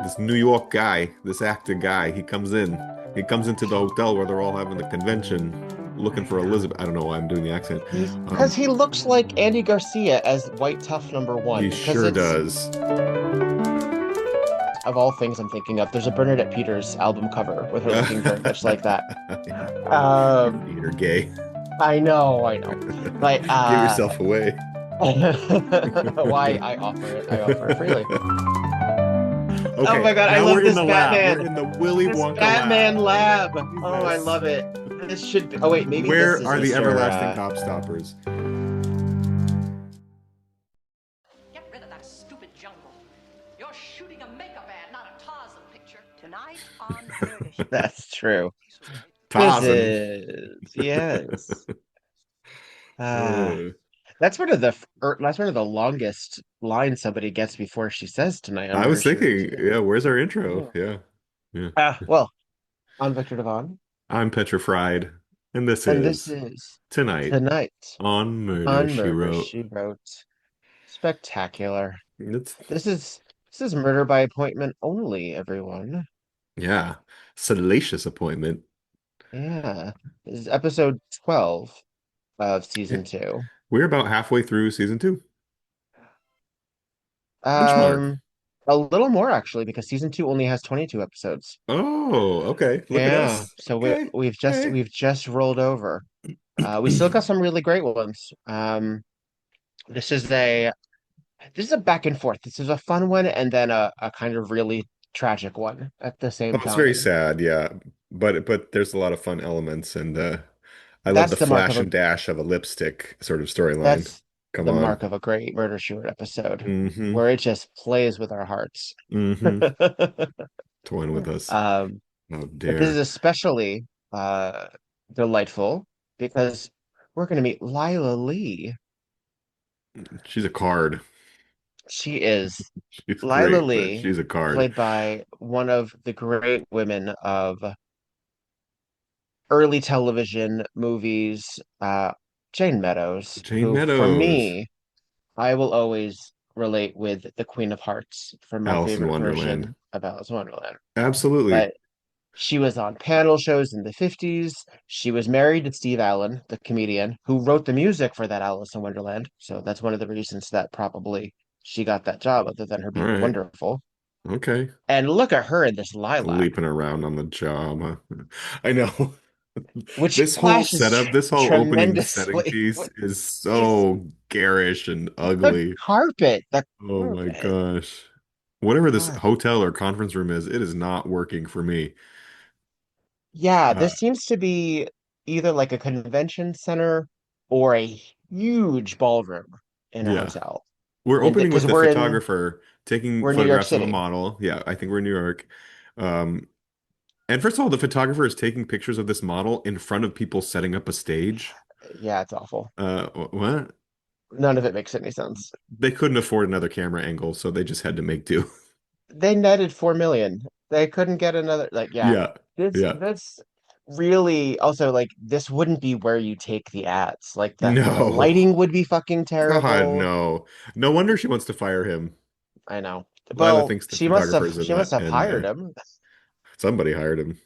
this New York guy, this actor guy, he comes in. He comes into the hotel where they're all having the convention, looking for Elizabeth. I don't know why I'm doing the accent. He's because Um, he looks like Andy Garcia as White Tough number he one. Because sure it's does. of all things I'm thinking of. There's a Bernadette Peters album cover with her looking very much like that. You're, Um, you're gay. I know. But Give yourself away. why I offer it freely. Oh Okay, my God, I now we're love in this the lab. Batman. We're in the Willy This Wonka lab. Batman lab. Oh, I Jesus. love it. This should be. Oh wait, maybe this Where is are the Mr. everlasting cop stoppers? Get rid of that stupid jungle. You're shooting a makeup ad, not a Tarzan picture. Tonight on Murder She Wrote. That's true. This Tarzan. is yes. Ah, Uh, that's one of the longest lines somebody gets before she says tonight on I Murder was She Wrote thinking, too. yeah, where's our intro? Yeah. Yeah, yeah. Well, I'm Victor Devon, I'm petrified, and this and this is is tonight tonight on Murder, on She Murder Wrote. She Wrote. Spectacular. It's This is this is murder by appointment only, everyone. yeah, salacious appointment. Yeah. This is episode 12 of Yeah, season 2. we're about halfway through season two. Benchmark. Um, a little more actually, because season 2 only has 22 episodes. Oh, okay. Look at Yeah. us. So Okay, okay. we've just rolled over. We still got some really great ones. This is a this is a back and forth. This is a fun one and then a kind of really tragic one at the Oh, same it's very time. sad, yeah. But there's a lot of fun elements, and I love the That's the mark of flash a and dash of a lipstick sort of storyline. that's Come the on. mark of a great Murder She Wrote episode Mm-hmm. where it just plays with our hearts. Mm-hmm. Toying with us. Um, How but this is dare. especially delightful because we're going to meet Lila Lee. She's a card. She is She's Lila great, but Lee, she's a card. played by one of the great women of early television movies, Jayne Meadows, Jayne who for Meadows. me, I will always relate with the Queen of Hearts from my Alice in favorite Wonderland. version of Alice in Wonderland. Absolutely. But she was on panel shows in the 50s. She was married to Steve Allen, the comedian, who wrote the music for that Alice in Wonderland. So that's one of the reasons that probably she got that job, other than her All being right. wonderful. Okay. And look at her in this lilac, Leaping around on the job. Huh? I know. which This whole clashes setup, this whole opening setting tremendously piece with is these so garish and the ugly. carpet. The Oh my carpet. gosh. Whatever this Ah, hotel or conference room is, it is not working for me. yeah, Uh, this seems to be either like a convention center or a huge ballroom in a yeah. hotel. We're opening with Because the photographer taking we're in New York photographs of a City. model. Yeah, I think we're in New York. Um, and first of all, the photographer is taking pictures of this model in front of people setting up a stage. Yeah, it's awful. What? None of it makes any sense. They couldn't afford another camera angle, so they just had to make do. They netted 4 million. They couldn't get another yeah. Yeah, This yeah. that's really also like this wouldn't be where you take the ads. Like the No. lighting would be fucking God, terrible. no. No wonder she wants to fire him. I know. Lila Well, thinks the photographer is she must inept, have and hired him. somebody hired him.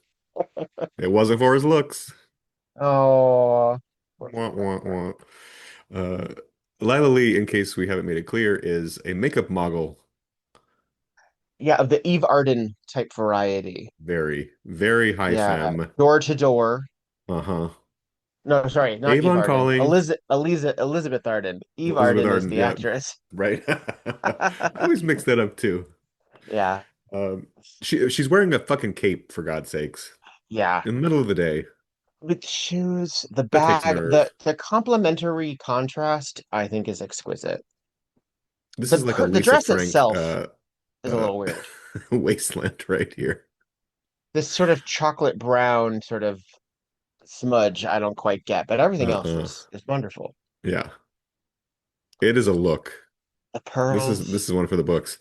It wasn't for his looks. Oh, poor Wah, wah, photographer. wah. Uh, Lila Lee, in case we haven't made it clear, is a makeup mogul. Yeah, of the Eve Arden type variety. Very, very high Yeah, femme. door to door. Uh-huh. No, sorry, not Eve Avon Arden. calling. Elizabeth Arden. Eve Elizabeth Arden is Arden. the Yeah, actress. right. I always mix that up too. Yeah, Um, she's wearing a fucking cape for God's sakes yeah. in the middle of the day. With shoes, the That takes bag, nerve. the complementary contrast, I think is exquisite. This is like a The Lisa dress Frank itself is a uh little weird. wasteland right here. This sort of chocolate brown sort of smudge I don't quite get, but everything else Uh-uh. is wonderful. Yeah. It is a look. The This pearls. is one for the books.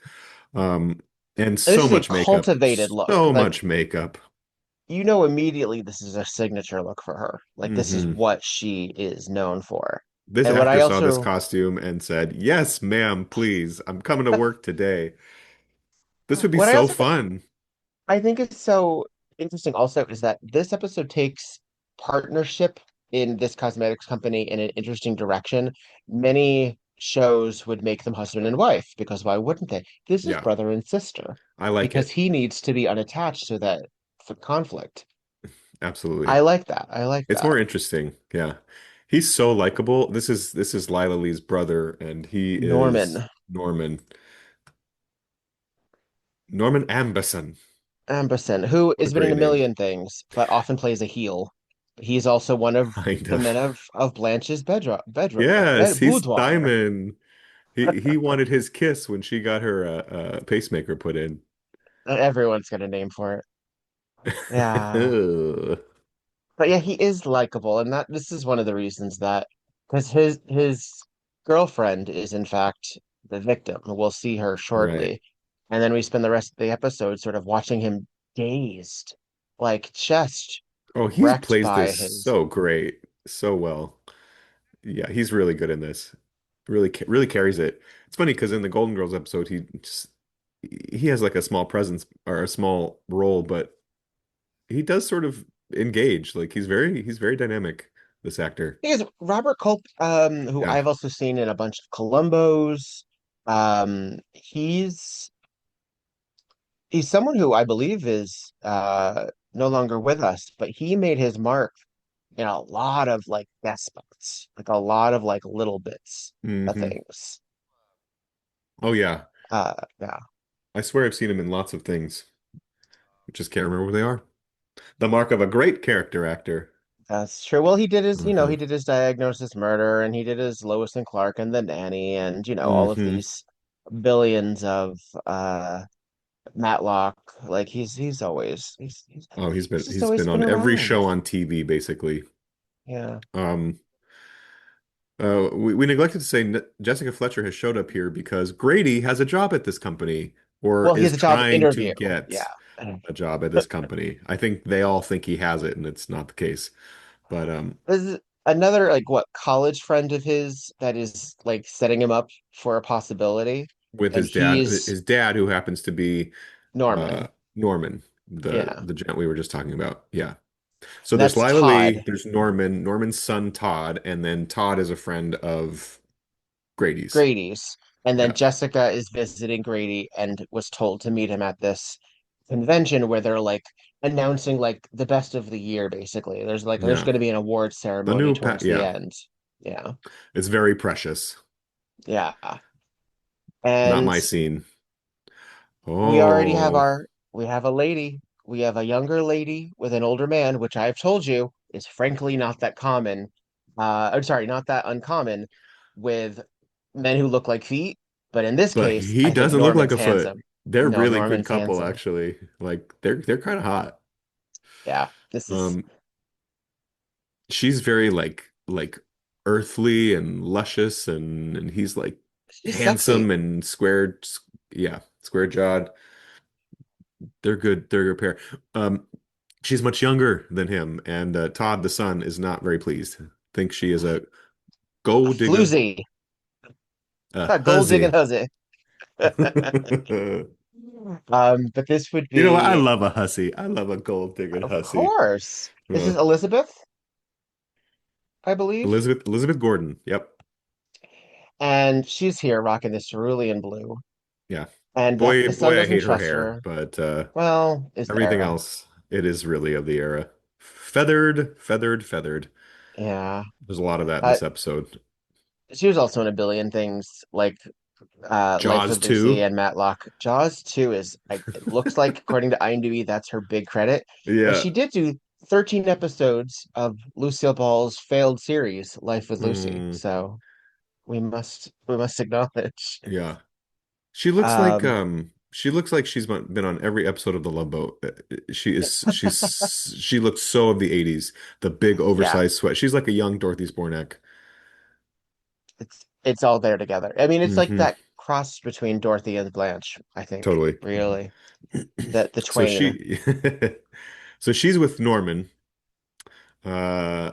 Um, and This so is a much makeup. cultivated look. So Like much makeup. you know immediately this is a signature look for her. Like this is Hmm. what she is known for. This And what I actor saw this also costume and said, "Yes, ma'am, please. I'm coming to work today." This would be What I so also fun. I think is so interesting also is that this episode takes partnership in this cosmetics company in an interesting direction. Many shows would make them husband and wife because why wouldn't they? This is Yeah, brother and sister I like because it. he needs to be unattached so that for conflict. Absolutely. I like that. I like It's that. more interesting. Yeah. He's so likable. This is Lila Lee's brother, and he is Norman Norman. Norman Amberson. Amberson, who What a has been in great a name. million things, but often plays a heel. He's also one of Kind the men of. of Blanche's Yes, he's boudoir. Simon. He wanted his kiss when she got her pacemaker put in. Everyone's got a name for it. Yeah. Ugh. But yeah, he is likable, and that this is one of the reasons that because his girlfriend is in fact the victim. We'll see her Right. shortly. And then we spend the rest of the episode sort of watching him dazed, like just Oh, he wrecked plays by this his so great, so well. Yeah, he's really good in this. Really carries it. It's funny because in the Golden Girls episode, he has like a small presence or a small role, but he does sort of engage. Like he's very dynamic, this actor. Because Robert Culp, who Yeah. I've also seen in a bunch of Columbos, he's someone who I believe is no longer with us, but he made his mark in a lot of like guest spots, like a lot of like little bits of Hmm. things. Oh yeah. Yeah, I swear I've seen him in lots of things. I just can't remember what they are. The mark of a great character actor. that's true. Well, he did his, he Uh-huh. did his Diagnosis Murder, and he did his Lois and Clark and the Nanny, and all of Hmm. these billions of Matlock. Like Oh, he's been he's just he's always been been on every around. show on TV basically. Yeah. Um, we neglected to say Jessica Fletcher has showed up here because Grady has a job at this company or Well, he is has a job trying to interview. get Yeah. a job at this company. I think they all think he has it, and it's not the case. But This is another like what college friend of his that is like setting him up for a possibility, with and he's his dad, who happens to be Norman. Norman, the Yeah, the gent we were just talking about. Yeah. So and there's that's Lila Todd Lee, there's Norman, Norman's son Todd, and then Todd is a friend of Grady's. Grady's, and then Yeah. Jessica is visiting Grady and was told to meet him at this convention where they're like announcing like the best of the year. Basically, there's Yeah. going to be an awards The ceremony new towards the yeah. end. Yeah, It's very precious. yeah, Not and my scene. we already have Oh, we have a lady. We have a younger lady with an older man, which I've told you is frankly not that common. I'm sorry, not that uncommon with men who look like feet. But in this but case, he I think doesn't look like Norman's a foot. handsome. They're No, really good Norman's couple, handsome. actually. Like they're kind of hot. Yeah, this is Um, she's very like earthly and luscious, and he's like she's sexy. handsome and squared. Yeah, square jawed. They're good. They're a good pair. She's much younger than him, and Todd, the son, is not very pleased. Thinks she is a A gold digger, floozy, a a gold digging hussy. hussy. You But this would know what? I be, love a hussy. I love a gold digger of hussy. course, this Uh, is Elizabeth, I believe, Elizabeth Gordon. Yep. and she's here rocking this cerulean blue. Yeah. And the son Boy, I doesn't hate her trust hair, her. but Well, is the everything era. else, it is really of the era. Feathered, feathered, feathered. Yeah. There's a lot of that in Uh, this episode. she was also in a billion things like Life Jaws with Lucy 2. and Matlock. Jaws 2 is it looks like according to IMDb that's her big credit. But Yeah. she did do 13 episodes of Lucille Ball's failed series, Life with Lucy. Mm, So we must acknowledge. yeah. Um She looks like been on every episode of The Love Boat. She looks so of the 80s. The big yeah, oversized sweat. She's like a young Dorothy Spornak. it's all there together. I mean, it's like Hmm. that cross between Dorothy and Blanche, I think, Totally. really. The So twain. she so she's with Norman. Uh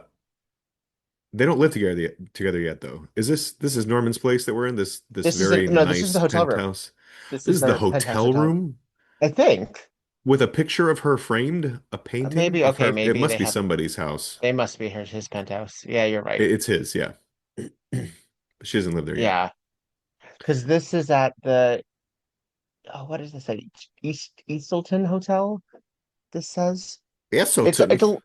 they don't live together yet though. This is Norman's place that we're in, this This is very no, this is nice the hotel room. penthouse. This This is is the their penthouse hotel hotel. room? I think. with a picture of her framed, a painting Maybe, of okay, her. It maybe must they be have, somebody's house. they must be his penthouse. Yeah, you're right. It's his, yeah. She doesn't live there yet. Yeah, because this is at the, oh, what does this say? Eastleton Hotel, this says. It's Castleton.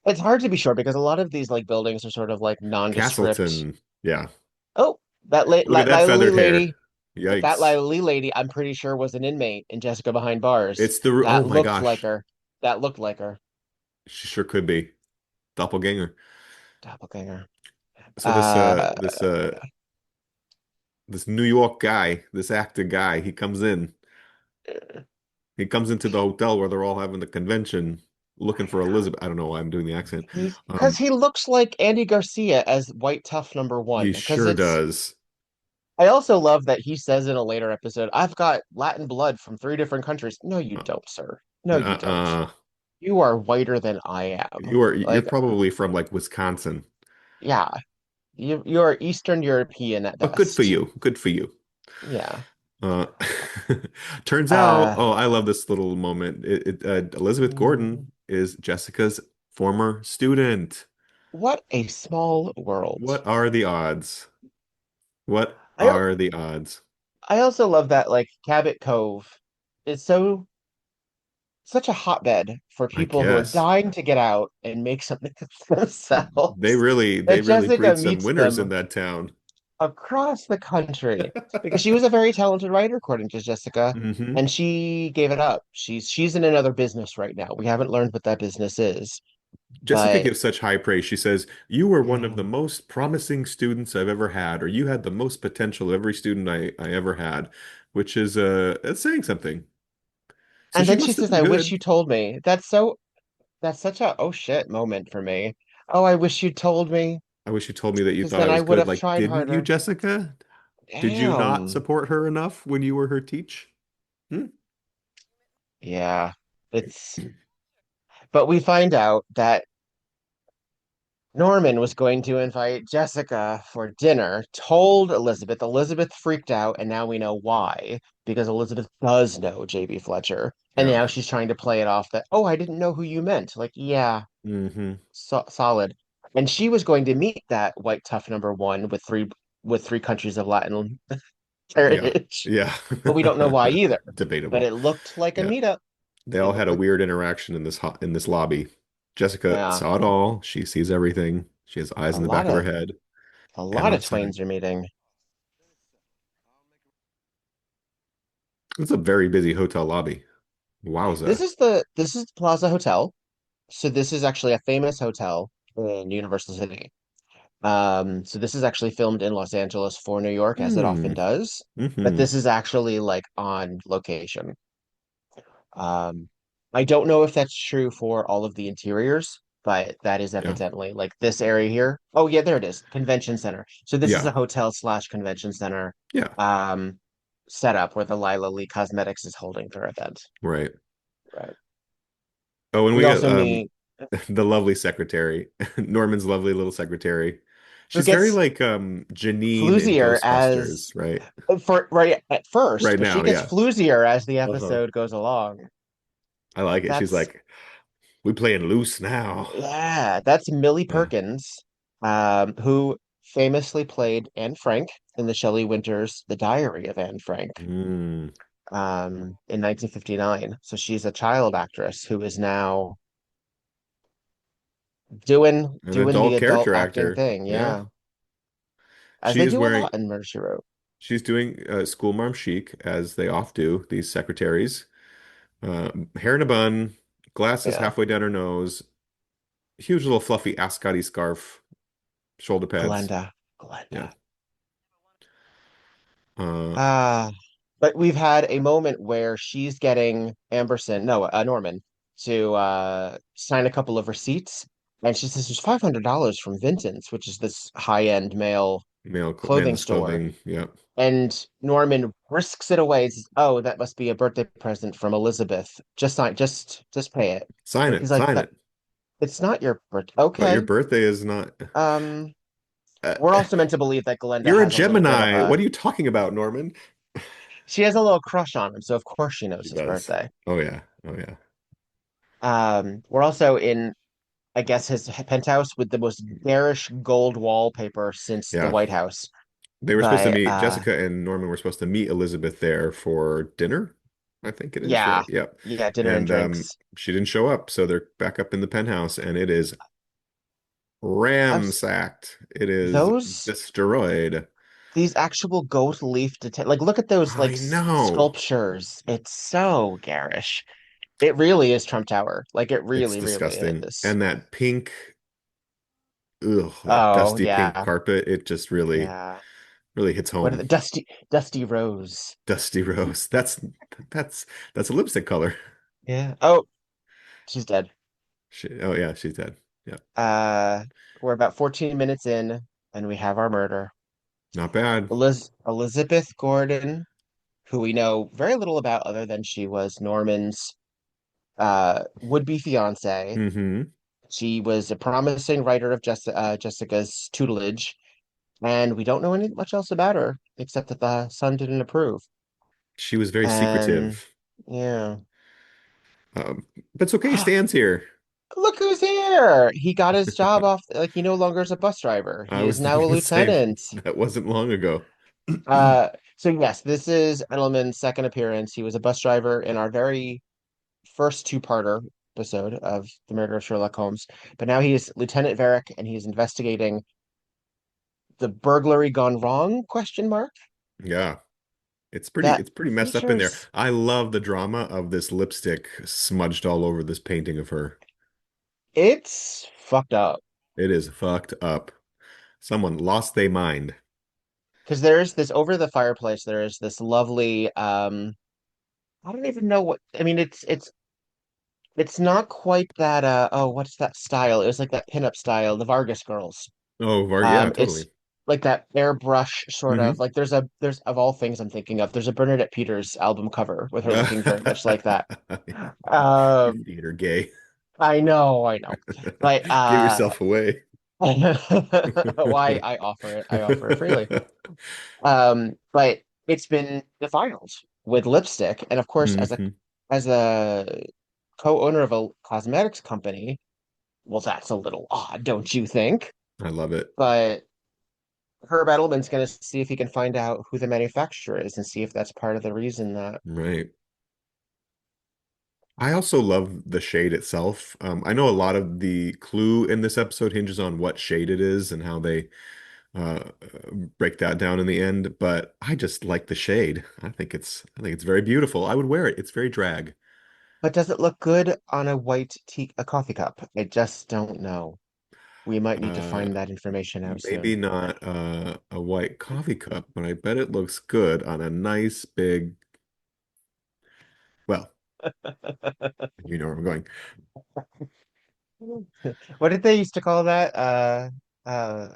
it's hard to be sure because a lot of these like buildings are sort of like nondescript. Castleton. Yeah. Oh, that Look at that Lila Lee feathered hair. lady, that Yikes. Lila Lee lady, I'm pretty sure was an inmate in Jessica Behind Bars. Oh That my looked like gosh. her. That looked like her. She sure could be. Doppelganger. Doppelganger. So Uh, this New York guy, this actor guy, he comes in. He comes into the hotel where they're all having the convention looking for Elizabeth. I don't know why I'm doing the accent. he's because Um, he looks like Andy Garcia as White Tough number he one. Because sure it's. does. I also love that he says in a later episode, "I've got Latin blood from three different countries." No, you Uh, don't, sir. No, you don't. uh, You are whiter than I am. you're Like, probably from like Wisconsin. yeah, you are Eastern European at But good for best. you. Good for you. Yeah. Uh, turns out, Uh, oh, I love this little moment. Elizabeth Gordon is Jessica's former student. what a small world. What are the odds? What I al- are the odds? I also love that like Cabot Cove is such a hotbed for I people who are guess dying to get out and make something of themselves. they That really Jessica breed some meets winners in them that town. across the country because she was a very talented writer, according to Jessica, Hmm. and she gave it up. She's in another business right now. We haven't learned what that business is, Jessica but gives such high praise. She says, "You were one of the mm. most promising students I've ever had, or you had the most potential of every student I ever had," which is it's saying something. So And she then she must have says, been "I wish good. you told me." That's such a oh shit moment for me. Oh, I wish you told me I wish you told me that you because thought I then I was would good. have Like, tried didn't you, harder. Jessica? Did you not Damn. support her enough when you were her teach? Hmm? Yeah. It's but we find out that Norman was going to invite Jessica for dinner, told Elizabeth. Elizabeth freaked out, and now we know why, because Elizabeth does know JB Fletcher. And Yeah. now she's trying to play it off that, oh, I didn't know who you meant. Like, yeah, Hmm. solid. And she was going to meet that white tough number one with three countries of Latin Yeah. heritage. Yeah. But we don't know why either. But Debatable. it looked like a Yeah. meetup. They It all had looked a like weird interaction in this lobby. Jessica yeah, saw it all. She sees everything. She has eyes a in the lot back of her of head a and lot of outside. twains are meeting. It's a very busy hotel lobby. Wowza. This is the Plaza Hotel. So this is actually a famous hotel in Universal City. So this is actually filmed in Los Angeles for New York, as it often Hmm. does. But Hmm. this is actually like on location. Um, I don't know if that's true for all of the interiors, but that is Yeah. evidently like this area here. Oh yeah, there it is. Convention center. So this is Yeah. a hotel slash convention center Yeah. um setup where the Lila Lee Cosmetics is holding their event. Right. Right. Oh, and we We got also meet the lovely secretary, Norman's lovely little secretary. who She's very gets like Janine in floozier as Ghostbusters, right? for right at first, Right but she now, gets yeah. floozier as the Uh-huh. episode goes along. I like it. She's That's like, we playing loose now. yeah, that's Millie Yeah. Perkins, who famously played Anne Frank in the Shelley Winters The Diary of Anne Frank, Mm. in 1959. So she's a child actress who is now An doing the adult adult character acting actor. thing, Yeah. yeah, as She they is do a wearing, lot in Murder, She Wrote. she's doing school mom chic, as they oft do, these secretaries. Hair in a bun, glasses Yeah, halfway down her nose, huge little fluffy ascot scarf, shoulder pads. Glenda, Yeah. Glenda. Uh, Ah, but we've had a moment where she's getting Amberson, no, Norman, to sign a couple of receipts, and she says there's $500 from Vinton's, which is this high-end male clothing men's store, clothing. Yeah. and Norman whisks it away. And says, "Oh, that must be a birthday present from Elizabeth. Just sign, just pay it." Sign He's it. like, Sign "That it. it's not your birthday." But your Okay. birthday is not. Um, Uh, we're also meant to believe that Glenda you're a has a little bit of Gemini. a What are you talking about, Norman? she has a little crush on him, so of course she knows She his does. birthday. Oh yeah. Oh yeah. We're also in, I guess, his penthouse with the most garish gold wallpaper since the Yeah. White House. They were supposed to But meet, Jessica and Norman were supposed to meet Elizabeth there for dinner, I think it is, yeah, right? Yep. yeah, dinner and And drinks. she didn't show up, so they're back up in the penthouse and it is I've s- ransacked. It is those destroyed. these actual goat leaf detail. Like, look at those like I know. sculptures. It's so garish. It really is Trump Tower. Like, it It's really, really disgusting. is. And that pink, ugh, that Oh dusty pink yeah, carpet, it just really, yeah. really hits What are home. the Dusty Rose? Dusty rose. That's that's a lipstick color. Yeah. Oh, she's dead. Oh yeah, she's dead. Yeah. Uh, we're about 14 minutes in, and we have our murder. Not bad. Elizabeth Gordon, who we know very little about other than she was Norman's would-be fiance. Hmm. She was a promising writer of Jessica's tutelage, and we don't know much else about her except that the son didn't approve. She was very And secretive. yeah. But it's okay, Stan's here. Look who's here! He got his job off, like he no longer is a bus driver. I He is was now a gonna say lieutenant. that wasn't long ago. So yes, this is Edelman's second appearance. He was a bus driver in our very first two-parter episode of The Murder of Sherlock Holmes. But now he is Lieutenant Varick and he's investigating the burglary gone wrong, question mark. Yeah. That It's pretty messed up in there. features I love the drama of this lipstick smudged all over this painting of her. it's fucked up. It is fucked up. Someone lost their mind. Because there's this over the fireplace, there is this lovely I don't even know what I mean it's not quite that oh what's that style? It was like that pinup style, the Vargas girls. Oh, yeah, It's totally. like that airbrush sort of Hmm. like there's of all things I'm thinking of, there's a Bernadette Peters album cover with her looking very much like that. You Um theater gay. I know. But Give yourself away. why I offer it freely. But it's been defiled with lipstick, and of course, Hmm. as a co-owner of a cosmetics company, well, that's a little odd, don't you think? I love it. But Herb Edelman's going to see if he can find out who the manufacturer is and see if that's part of the reason that. Right. I also love the shade itself. I know a lot of the clue in this episode hinges on what shade it is and how they uh, break that down in the end, but I just like the shade. I think it's very beautiful. I would wear it. It's very drag. But does it look good on a a coffee cup? I just don't know. We might need to Uh, find that information out Maybe soon. not a white coffee cup, but I bet it looks good on a nice big, well, you know where I'm going. What did they used to call that? Uh,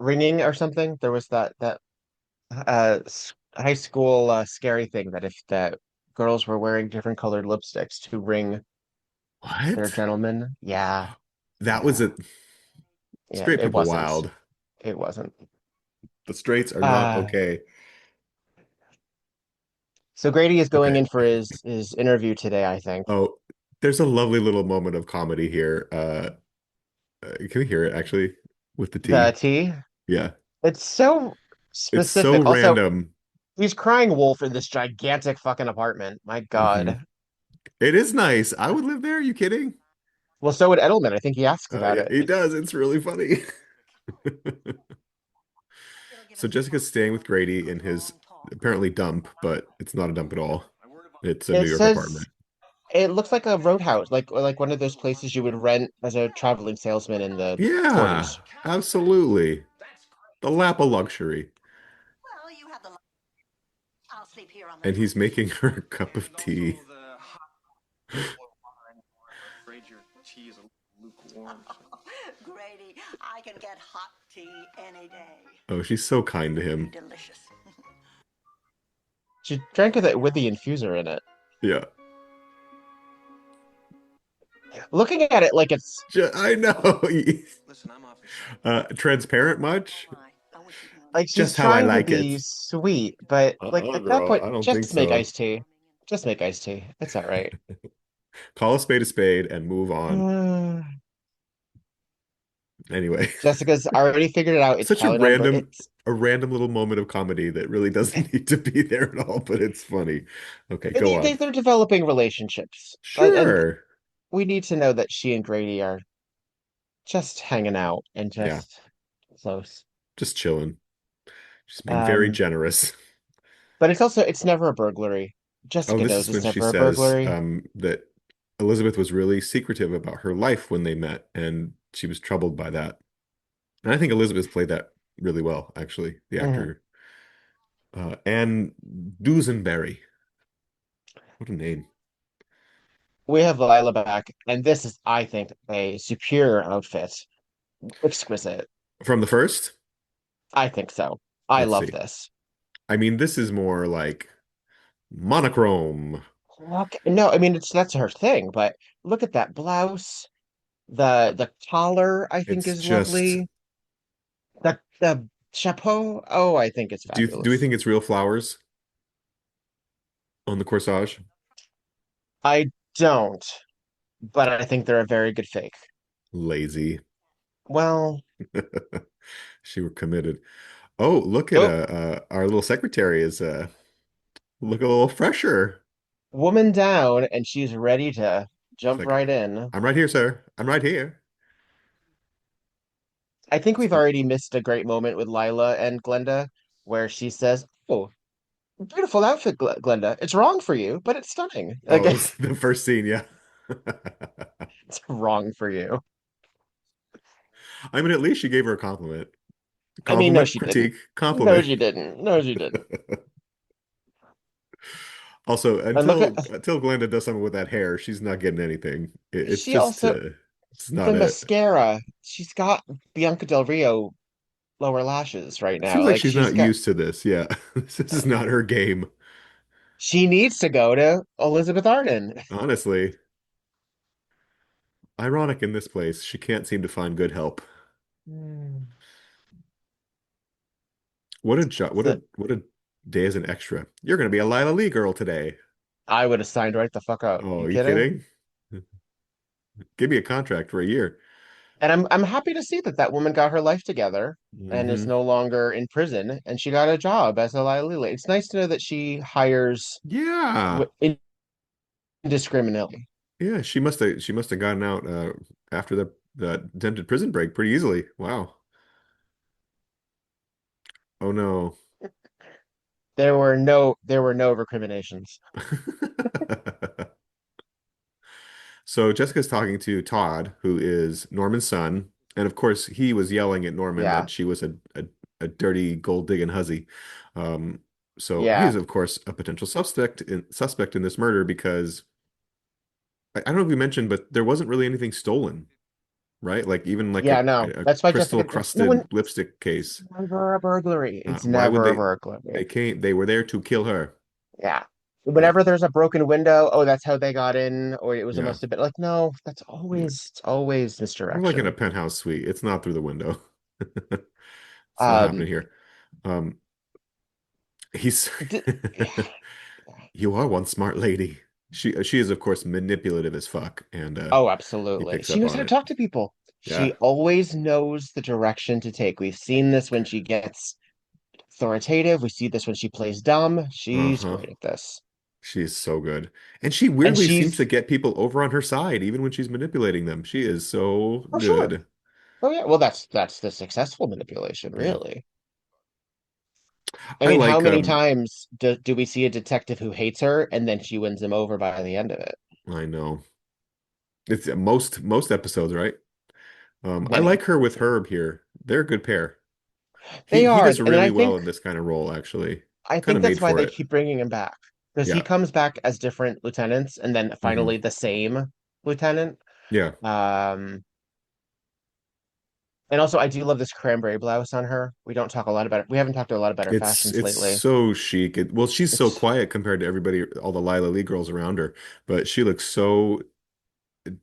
ringing or something? There was that high school scary thing that if that girls were wearing different colored lipsticks to ring their What? gentlemen. Yeah, That was yeah, a yeah. straight It people wasn't. wild. It wasn't. The straights are not Uh, okay. so Grady is going Okay. in for his interview today, I think. Oh, there's a lovely little moment of comedy here. Can we hear it actually with the The tea? tea. Yeah. It's so It's so specific. Also, random. he's crying wolf in this gigantic fucking apartment. My Hmm. God. It is nice. I would live there. Are you kidding? Well, so would Edelman. I think he asks about Yeah, it. he does. It's really funny. It'll give So us Jessica's plenty staying of with room Grady for in a his long talk. apparently dump, but it's not a dump at all. It's a New It York says apartment. it looks like a roadhouse, like one of those places you would rent as a traveling salesman in the Yeah, 40s. absolutely. The lap of luxury. Well, you have the. I'll sleep here on the And he's couch. making her a cup of tea. Grady, I can get hot tea any day. Oh, she's so kind to him. Delicious. She drank it with the infuser in it. Yeah. Looking at it like it's I know. Transparent much? Why? I wish you'd Like she's Just how I trying to like be it. sweet, but like at that Girl, point, I don't think just make so. iced tea. Just make iced tea. It's all right. Call a spade and move on. Anyway, Jessica's already figured it out. It's such probably not great. a random little moment of comedy that really doesn't need to be there at all, but it's funny. Okay, go on. They're developing relationships, and Sure. we need to know that she and Grady are just hanging out and Yeah, just close. just chilling. Just being very Um, generous. but it's never a burglary. Oh, Jessica this knows is when it's she never a says burglary. that Elizabeth was really secretive about her life when they met, and she was troubled by that. And I think Elizabeth played that really well, actually, the Mhm. actor. And Dusenberry. What a name. We have Lila back, and this is, I think, a superior outfit. Exquisite. From the first? I think so. I Let's love see. this. I mean, this is more like monochrome. Look, no, I mean it's that's her thing, but look at that blouse. The collar, I think, It's is just, lovely. The chapeau, oh, I think it's do we fabulous. think it's real flowers on the corsage? I don't, but I think they're a very good fake. Lazy. Well, She were committed. Oh, look at oh, our little secretary is look a little fresher. woman down, and she's ready to She's jump like, right in. I'm right here, sir. I'm right here. I think we've Spe- already missed a great moment with Lila and Glenda, where she says, "Oh, beautiful outfit, Glenda. It's wrong for you, but it's stunning." Like, Oh, the first scene, yeah. it's wrong for you. I mean, at least she gave her a compliment. I mean, no, Compliment, she didn't. critique, No, compliment. she didn't. No, she didn't. Also, And look at until Glenda does something with that hair, she's not getting anything. It's she just also it's the not it. mascara. She's got Bianca Del Rio lower lashes right It now. seems like Like she's she's not got. used to this. Yeah, this is not her game. She needs to go to Elizabeth Arden. Honestly, ironic in this place, she can't seem to find good help. Hmm. What a job! So What a day as an extra. You're going to be a Lila Lee girl today. I would have signed right the fuck up. Oh, You are you kidding? kidding? Give me a contract for a year. And I'm happy to see that that woman got her life together and is Hmm. no longer in prison, and she got a job as a Lila Lee. It's nice to know that she hires Yeah. indiscriminately. Yeah, she must have gotten out after the attempted prison break pretty easily. Wow. Oh no. There were no recriminations. So Jessica's talking to Todd, who is Norman's son, and of course he was yelling at Norman Yeah. that she was a dirty gold digging hussy. Um, so he Yeah. is of course a potential suspect in this murder because I don't know if we mentioned, but there wasn't really anything stolen, right? Like even like Yeah, no. a That's why crystal Jessica no one crusted lipstick case. it's never a burglary. It's Why would never a burglary. they can't they were there to kill her. Yeah. Yeah. Whenever there's a broken window, oh, that's how they got in, or it was a Yeah. must have been like, no, Yeah. it's always We're like in a misdirection. penthouse suite. It's not through the window. It's not happening Um, here. Um, he's d you are one smart lady. She is of course manipulative as fuck, and oh, he absolutely. picks She up knows how on to it. talk to people. She Yeah. always knows the direction to take. We've seen this when she gets authoritative. We see this when she plays dumb. She's Uh-huh. great at this. She's so good. And she And weirdly seems to she's get people over on her side, even when she's manipulating them. She is so for sure. good. Oh yeah, well that's the successful manipulation, Yeah. really. I I mean, how like many times do we see a detective who hates her and then she wins him over by the end of it? I know. It's most episodes, right? I Many. like her with Herb here. They're a good pair. They He are, does and really well in this kind of role, actually. I Kind think of that's made why for they it. keep bringing him back because he Yeah. comes back as different lieutenants and then Hmm. finally the same lieutenant. Yeah. Um, and also I do love this cranberry blouse on her. We don't talk a lot about it. We haven't talked a lot about her fashions It's lately. so chic. Well, she's so It's quiet compared to everybody, all the Lila Lee girls around her, but she looks so,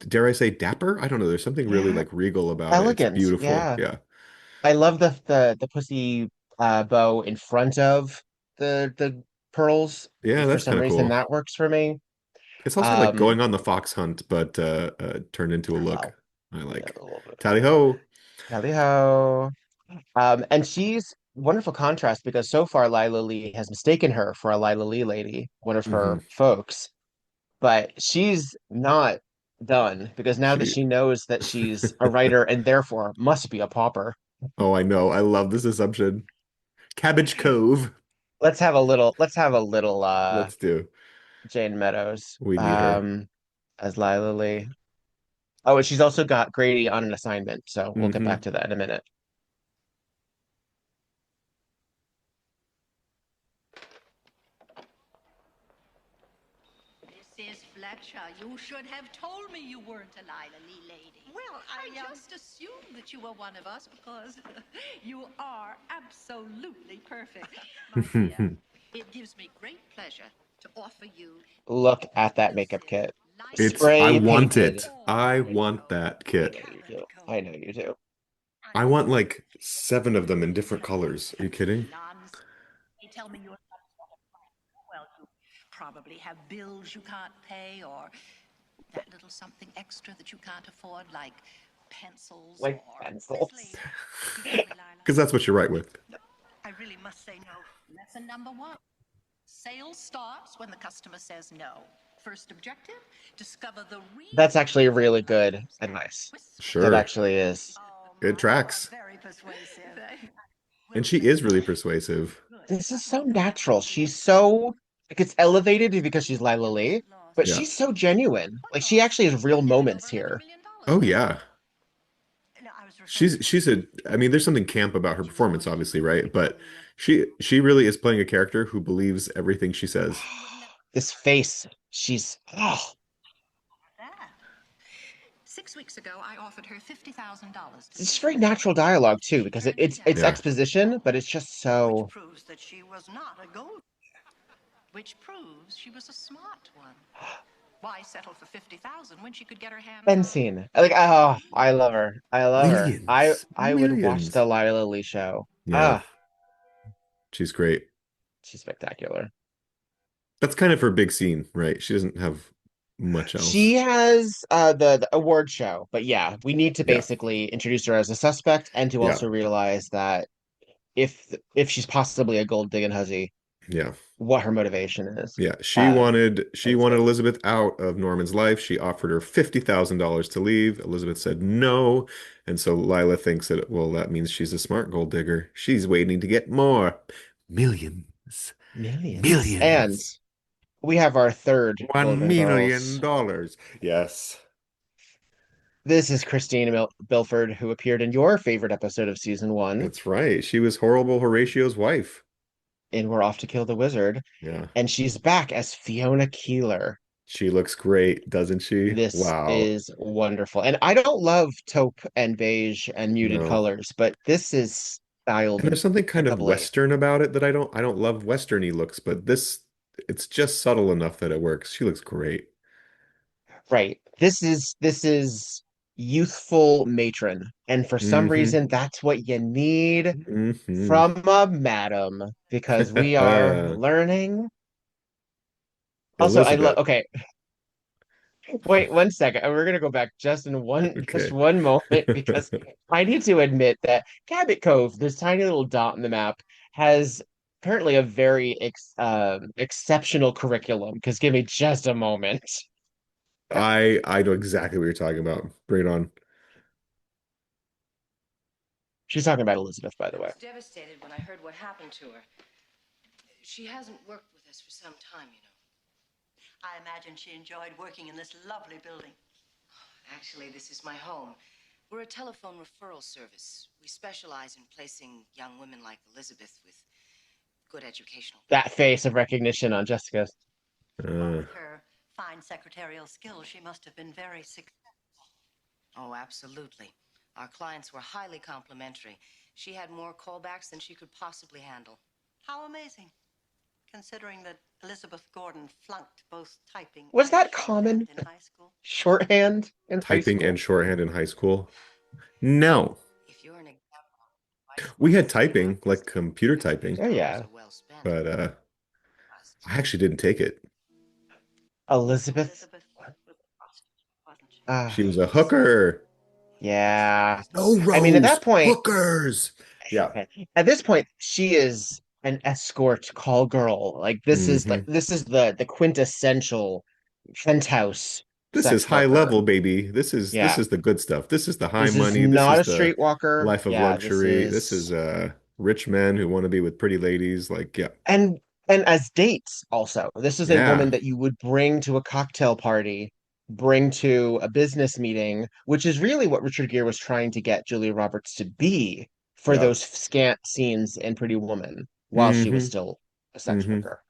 dare I say, dapper? I don't know. There's something really yeah, like regal about it. It's elegant. beautiful. Yeah. Yeah. I love the pussy bow in front of the pearls. Yeah, For that's kind some of reason, cool. that works for me. It's also like Um, going on the fox hunt, but turned into a look. well, I yeah, like. a little bit. Tally ho. Tally ho. And she's wonderful contrast because so far Lila Lee has mistaken her for a Lila Lee lady, one of Hmm. her folks, but she's not done because now that She. she knows that she's a writer and therefore must be a pauper. Oh, I know. I love this assumption. Cabbage Cove. Let's have a little Let's do. Jayne Meadows We need her. as Lila Lee. Oh, and she's also got Grady on an assignment, so we'll get back Hmm. to that in a minute. Mrs. Fletcher, you should have told me you weren't a Lila Lee lady. Well, I just assumed that you were one of us because you are absolutely perfect. My dear, it gives me great pleasure to offer you Look the at that makeup exclusive kit. Lila It's, I Spray want painted. it. All I Makeup want Cove. that I know kit. you do. I know you do. I want like 7 of them in different colors. Are you kidding? Nonsense. They tell me you're some sort of writer. Well, you probably have bills you can't pay or that little something extra that you can't afford, like pencils Like or pencils. Excuse me, Lila. Because that's what you write with. I really must say no. Lesson number one. Sales starts when the customer says no. First objective, discover the That's reason actually for really the good no's and advice. whisper That Sure. actually is. Oh, It my, you are tracks. very persuasive. And We'll she say is really persuasive. good. This is so Now that natural. I've She's so like it's elevated because she's Lila you just Lee, lost. but Yeah. she's so genuine. What Like she loss? actually has real You're giving over moments $100 here. million Oh, now. yeah. No, I was referring to She's a, I mean, there's something camp about her But you were performance, going to obviously, right? tell But me she really is playing a character who believes everything she says. you wouldn't have This face, she's oh, that. 6 weeks ago, I offered her $50,000 to it's leave very the natural company. dialogue too She because turned me it's down. Yeah. exposition, but it's just which so proves that she was not a gold. Which proves she was a smart one. Why settle for 50,000 when she could get her hands end on scene. Like oh, I love her. I love her. I Millions. I would watch the Millions. Lila Lee show. Yeah. Ah, She's great. she's spectacular. That's kind of her big scene, right? She doesn't have much She else. has the award show, but yeah, we need to Yeah. basically introduce her as a suspect and to Yeah. also realize that if she's possibly a gold digging hussy, Yeah. what her motivation is. Yeah. Uh, She it's wanted good. Elizabeth out of Norman's life. She offered her $50,000 to leave. Elizabeth said no. And so Lila thinks that, well, that means she's a smart gold digger. She's waiting to get more. Millions. Millions. And Millions. we have our third One Golden million Girls. dollars. Yes. This is Christine Bilford, who appeared in your favorite episode of season one That's right. She was horrible Horatio's wife. in We're Off to Kill the Wizard. Yeah. And she's back as Fiona Keeler. She looks great, doesn't she? This Wow. is wonderful. And I don't love taupe and beige and muted No. colors, but this is styled And there's something kind of impeccably. Western about it that I don't love Westerny looks, but this it's just subtle enough that it works. She looks great. Right. This is youthful matron. And for some Hmm. reason, that's what you need Hmm. from a madam because we are learning. Also, I love Elizabeth. okay, wait 1 second. We're gonna go back just in one just Okay. one moment because I need to admit that Cabot Cove, this tiny little dot in the map, has apparently a very exceptional curriculum. Because give me just a moment. I know exactly what you're talking about. Bring it on. She's talking about Elizabeth, by I the way. was devastated when I heard what happened to her. She hasn't worked with us for some time, you know. I imagine she enjoyed working in this lovely building. Actually, this is my home. We're a telephone referral service. We specialize in placing young women like Elizabeth with good educational That background. face of recognition on Jessica's. Well, Uh, with her fine secretarial skills, she must have been very successful. Oh, absolutely. Our clients were highly complimentary. She had more callbacks than she could possibly handle. How amazing, considering that Elizabeth Gordon flunked both typing Was and that shorthand common? in high school. Shorthand in high typing and school? shorthand in high school. No. If you're an example. We had typing, like computer typing, Oh yeah. So well spent. but I actually didn't take it. Elizabeth. Elizabeth was a prostitute, wasn't she? She Ah, was a hooker. yeah. No, I mean, at Rose, that point, hookers. Yeah. at this point, she is an escort call girl. Hmm. this is the quintessential penthouse This is sex high worker. level, baby. This Yeah. is the good stuff. This is the high This is money. This not is a the streetwalker. life of Yeah, this luxury. This is is rich men who want to be with pretty ladies. Like, yeah. and and as dates also. This is a woman Yeah. that you would bring to a cocktail party, bring to a business meeting, which is really what Richard Gere was trying to get Julia Roberts to be for Yeah. those scant scenes in Pretty Woman while she was Hmm. still a sex Hmm. worker.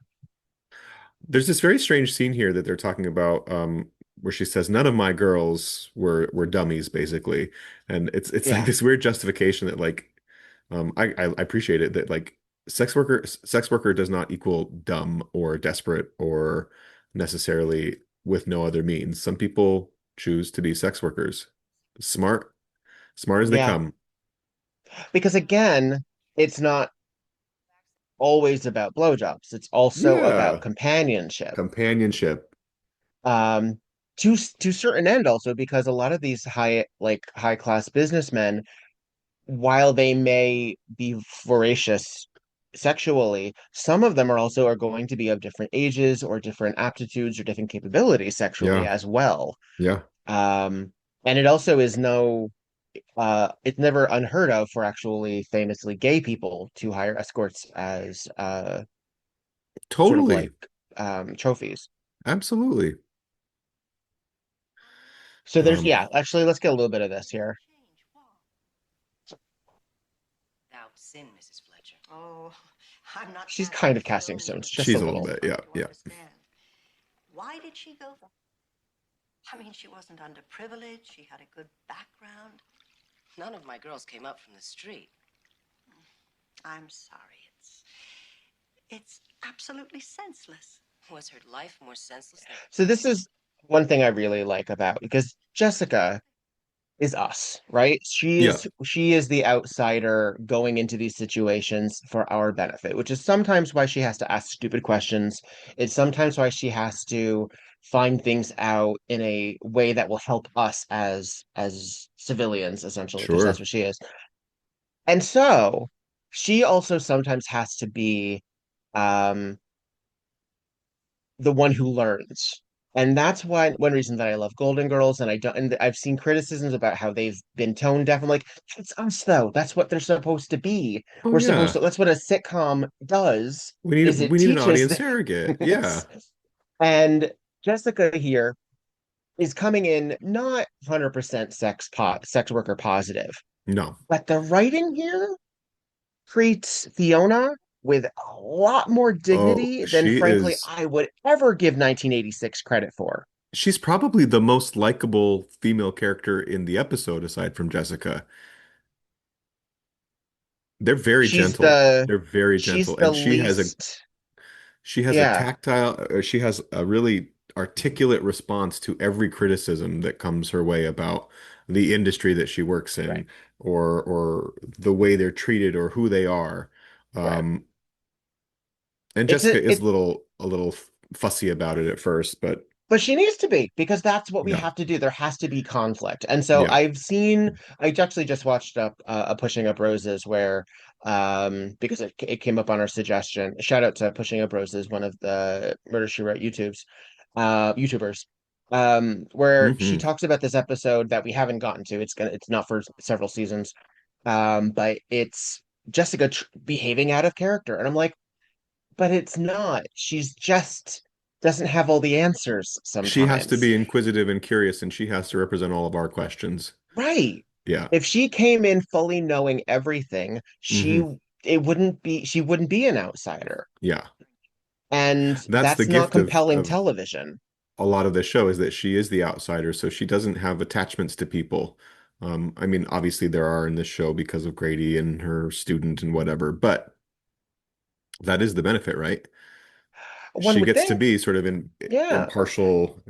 There's this very strange scene here that they're talking about, where she says none of my girls were dummies, basically, and it's like Yeah. this weird justification that like, I appreciate it that like sex worker does not equal dumb or desperate or necessarily with no other means. Some people choose to be sex workers, smart, smart as they Yeah. come. Because again, it's not always about blowjobs. It's also about Yeah, companionship. companionship. Um, to certain end also because a lot of these high class businessmen, while they may be voracious sexually, some of them are going to be of different ages or different aptitudes or different capabilities sexually Yeah, as well. yeah, Um, and it also is it's never unheard of for actually famously gay people to hire escorts as sort of totally, like trophies. absolutely. So there's Um, yeah, actually let's get a little bit of this here. Without sin, Mrs. Fletcher. Oh, I'm not She's that kind of casting stony stones, or just a she's a little little. bit, trying yeah, to yeah. understand. Why did she go there? I mean, she wasn't underprivileged. She had a good background. None of my girls came up from the street. I'm sorry. It's absolutely senseless. Was her life more senseless than... So this is one thing I really like about because Jessica is us, right? Yeah, She is the outsider going into these situations for our benefit, which is sometimes why she has to ask stupid questions. It's sometimes why she has to find things out in a way that will help us as civilians, essentially, because that's sure. what she is. And so she also sometimes has to be um the one who learns. And that's why one reason that I love Golden Girls, and I don't, and I've seen criticisms about how they've been tone deaf. I'm like, it's us though. That's what they're supposed to be. Oh We're supposed yeah. to. That's what a sitcom does. We need Is it we need an teaches audience them surrogate. Yeah. things. And Jessica here is coming in not 100% sex worker positive, No. but the writing here treats Fiona with a lot more Oh, dignity than, frankly, I would ever give 1986 credit for. she's probably the most likable female character in the episode aside from Jessica. They're very She's gentle. the They're very she's gentle the and least, she has a yeah, tactile she has a really articulate response to every criticism that comes her way about the industry that she works right, in or the way they're treated or who they are. right. Um, and It's Jessica a is it a little fussy about it at first, but But she needs to be because that's what we yeah. have to do. There has to be conflict. And so Yeah. I actually just watched up a Pushing Up Roses where because it came up on our suggestion. Shout out to Pushing Up Roses, one of the Murder She Wrote YouTubers. Where she Hmm. talks about this episode that we haven't gotten to. It's not for several seasons. But it's Jessica behaving out of character. And I'm like, but it's not. She's just doesn't have all the answers She has to sometimes. be inquisitive and curious, and she has to represent all of our questions. Right. Yeah. If she came in fully knowing everything, Hmm. she wouldn't be an outsider. Yeah. And That's the that's not gift compelling of television. a lot of this show is that she is the outsider, so she doesn't have attachments to people. I mean, obviously there are in this show because of Grady and her student and whatever, but that is the benefit, right? One She would gets to think, be sort of yeah. impartial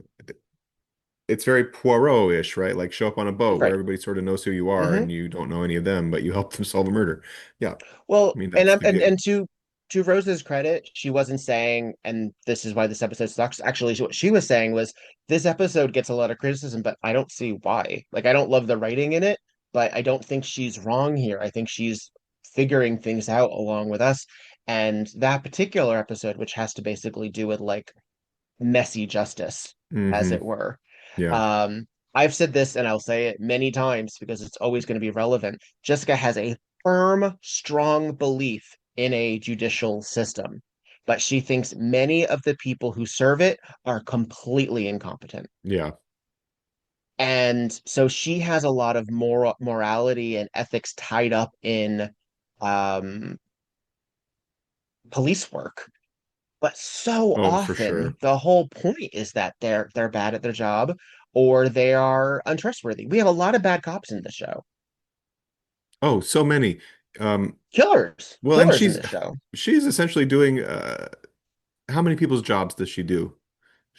it's very Poirot-ish, right? Like show up on a boat where Right. everybody sort of knows who you are Hmm. and you don't know any of them, but you help them solve a murder. Yeah, Well, I mean and that's the gig. to Rose's credit, she wasn't saying, and this is why this episode sucks. Actually, what she was saying was this episode gets a lot of criticism, but I don't see why. Like, I don't love the writing in it, but I don't think she's wrong here. I think she's figuring things out along with us. And that particular episode, which has to basically do with like messy justice, as Hmm. it were. Yeah. Um, I've said this and I'll say it many times because it's always going to be relevant. Jessica has a firm, strong belief in a judicial system, but she thinks many of the people who serve it are completely incompetent. Yeah. And so she has a lot of morality and ethics tied up in um, police work. But so Oh, for often sure. the whole point is that they're bad at their job or they are untrustworthy. We have a lot of bad cops in the show. Oh, so many. Um, well, and Killers in the show. she's essentially doing how many people's jobs does she do?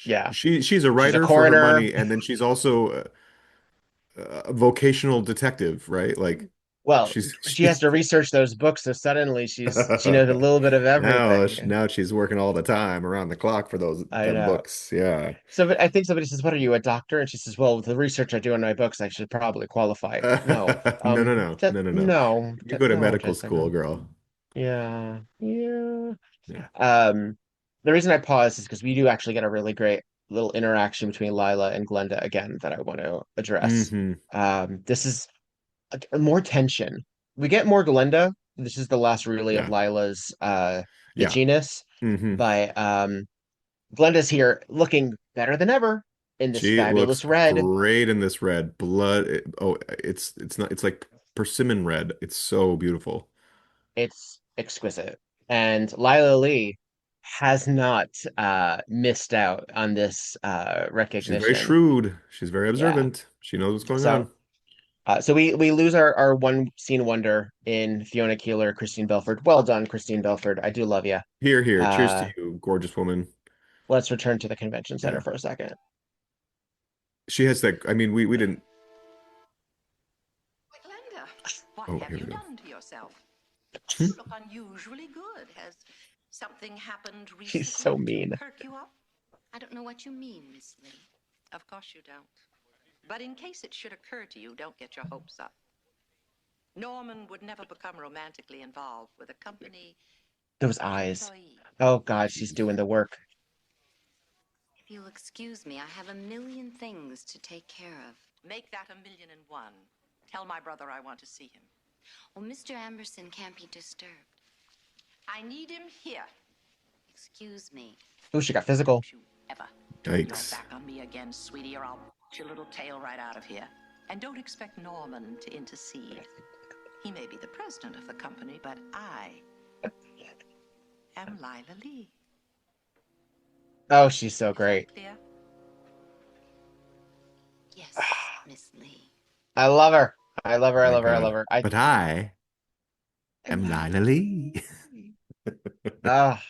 Yeah. She's a She's a writer for her coroner. money, and then she's also a vocational detective, right? Like Well, she's she has she's to research those books, so suddenly she knows a little bit of everything. now she's working all the time around the clock for those I them know. books. Yeah. So but I think somebody says, "What are you, a doctor?" And she says, "Well, with the research I do in my books, I should probably qualify." No, No, no, no, that no, no, no. no, You go to no, medical Jessica. school, girl. Yeah, yeah. Yeah. The reason I paused is because we do actually get a really great little interaction between Lila and Glenda again that I want to address. Hmm. This is more tension. We get more Glenda. This is the last really of Yeah. Lila's Yeah. bitchiness, Hmm. but Glenda's here looking better than ever in this She looks fabulous red. great in this red. Oh, it's not it's like persimmon red. It's so beautiful. It's exquisite. And Lila Lee has not missed out on this She's very recognition. shrewd. She's very Yeah. observant. She knows what's going So on. so we lose our one scene wonder in Fiona Keeler, Christine Belford. Well done, Christine Belford. I do love you. Here, here. Cheers to Uh, you, gorgeous woman. let's return to the convention center Yeah. for a second. She has that. I mean, we didn't. Glenda, what Oh, have here you we go. done to yourself? Hmm? You look unusually good. Has something happened She's recently so to mean. perk you up? I don't know what you mean, Miss Lee. Of course you don't. But in case it should occur to you, don't get your hopes up. Norman would never become romantically involved with a company Those eyes. employee. Oh God, she's doing the work. If you'll excuse me, I have a million things to take care of. Make that 1,000,001. Tell my brother I want to see him. Well, Mr. Amberson can't be disturbed. I need him here. Excuse me. Oh, she got physical. Don't you ever turn your Yikes. back on me again, sweetie, or I'll put your little tail right out of here. And don't expect Norman to intercede. He may be the president of the company, but I am Lila Lee. Oh, she's so Is that great. clear? Yes, Miss Lee. I love her. I love her. I My love her. I love God. her. But I am Lila Lee. Ah,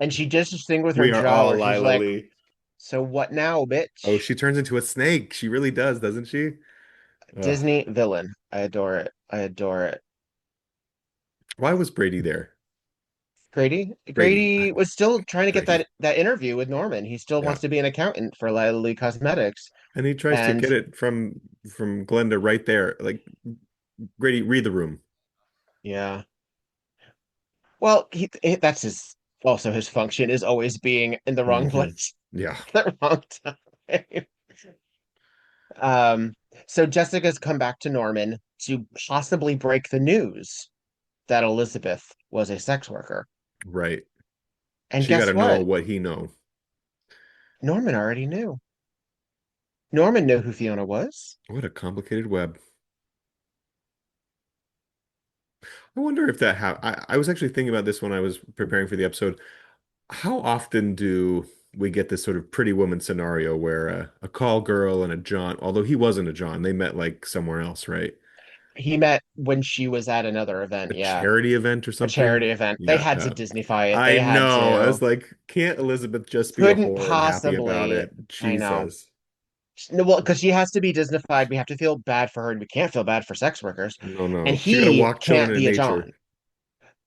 and she does this thing with her We are jaw all where she's Lila like, Lee. "So what now, Oh, bitch?" she turns into a snake. She really does, doesn't she? Ugh. Disney villain. I adore it. I adore it. Why was Brady there? Grady. Grady. Grady was still trying to get Grady. that interview with Norman. He still Yeah. wants to be an accountant for Lila Lee Cosmetics. And he tries to And get it from Glenda right there. Like Grady, read the room. yeah. Well, that's his also his function is always being in the wrong Hmm. place Yeah. at the wrong time. Um, so Jessica's come back to Norman to possibly break the news that Elizabeth was a sex worker. Right. And She got guess to know what? what he know. Norman already knew. Norman knew who Fiona was. What a complicated web. I wonder if that I was actually thinking about this when I was preparing for the episode. How often do we get this sort of pretty woman scenario where a call girl and a John, although he wasn't a John, they met like somewhere else, right? He met when she was at another A event. Yeah, charity event or a something? charity event. They Yeah, had to yeah. Disneyfy it. I They had know. I to. was like, can't Elizabeth just be a Couldn't whore and happy about possibly. it? I know. Jesus. No, well, because she has to be Disneyfied. We have to feel bad for her, and we can't feel bad for sex workers. No, And no. She got to he walk children can't in be a nature. John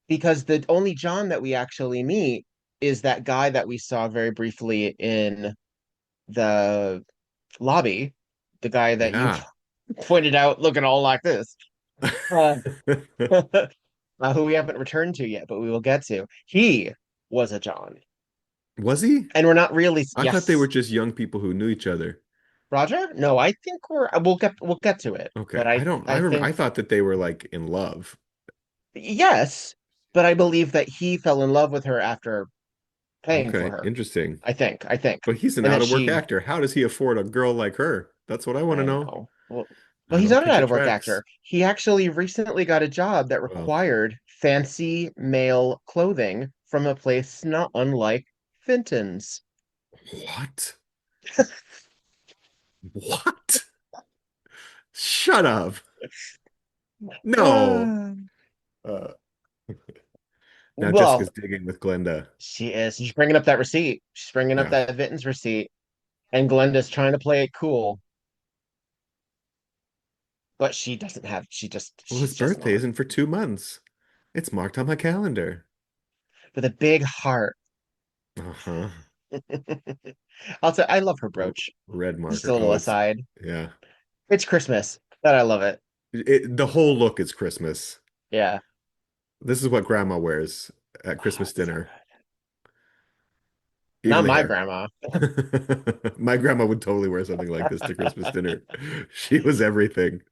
because the only John that we actually meet is that guy that we saw very briefly in the lobby, the guy that you Yeah. pointed out looking all like this, uh, who we haven't returned to yet, but we will get to. He was a John, Was he? and we're not really. I thought they were Yes, just young people who knew each other. Roger. No, I think we'll get to it, Okay. but I don't I I think thought that they were like in love. yes, but I believe that he fell in love with her after paying for Okay, her. interesting. I think, But he's an and out that of work she. actor. How does he afford a girl like her? That's what I want to I know. know. Well, I he's don't not an think out it of work tracks. actor. He actually recently got a job that Well, required fancy male clothing from a place not unlike Fenton's. what? What? Shut up. No. Ah. Uh, now Well, Jessica's digging with Glenda. she is. She's bringing up that receipt. She's bringing up Yeah. that Vinton's receipt, and Glenda's trying to play it cool, but she doesn't have. Well, She's his just birthday not. isn't for 2 months. It's marked on my calendar. With a big heart. Uh-huh. Also, I love her R- brooch. Red Just a marker. little Oh, it's aside. yeah. It's Christmas, but I love it. The whole look is Christmas. Yeah. This is what grandma wears at Oh, Christmas it's so dinner. good. Even Not the my hair. grandma. My grandma would totally wear something like this to Christmas dinner. She was everything.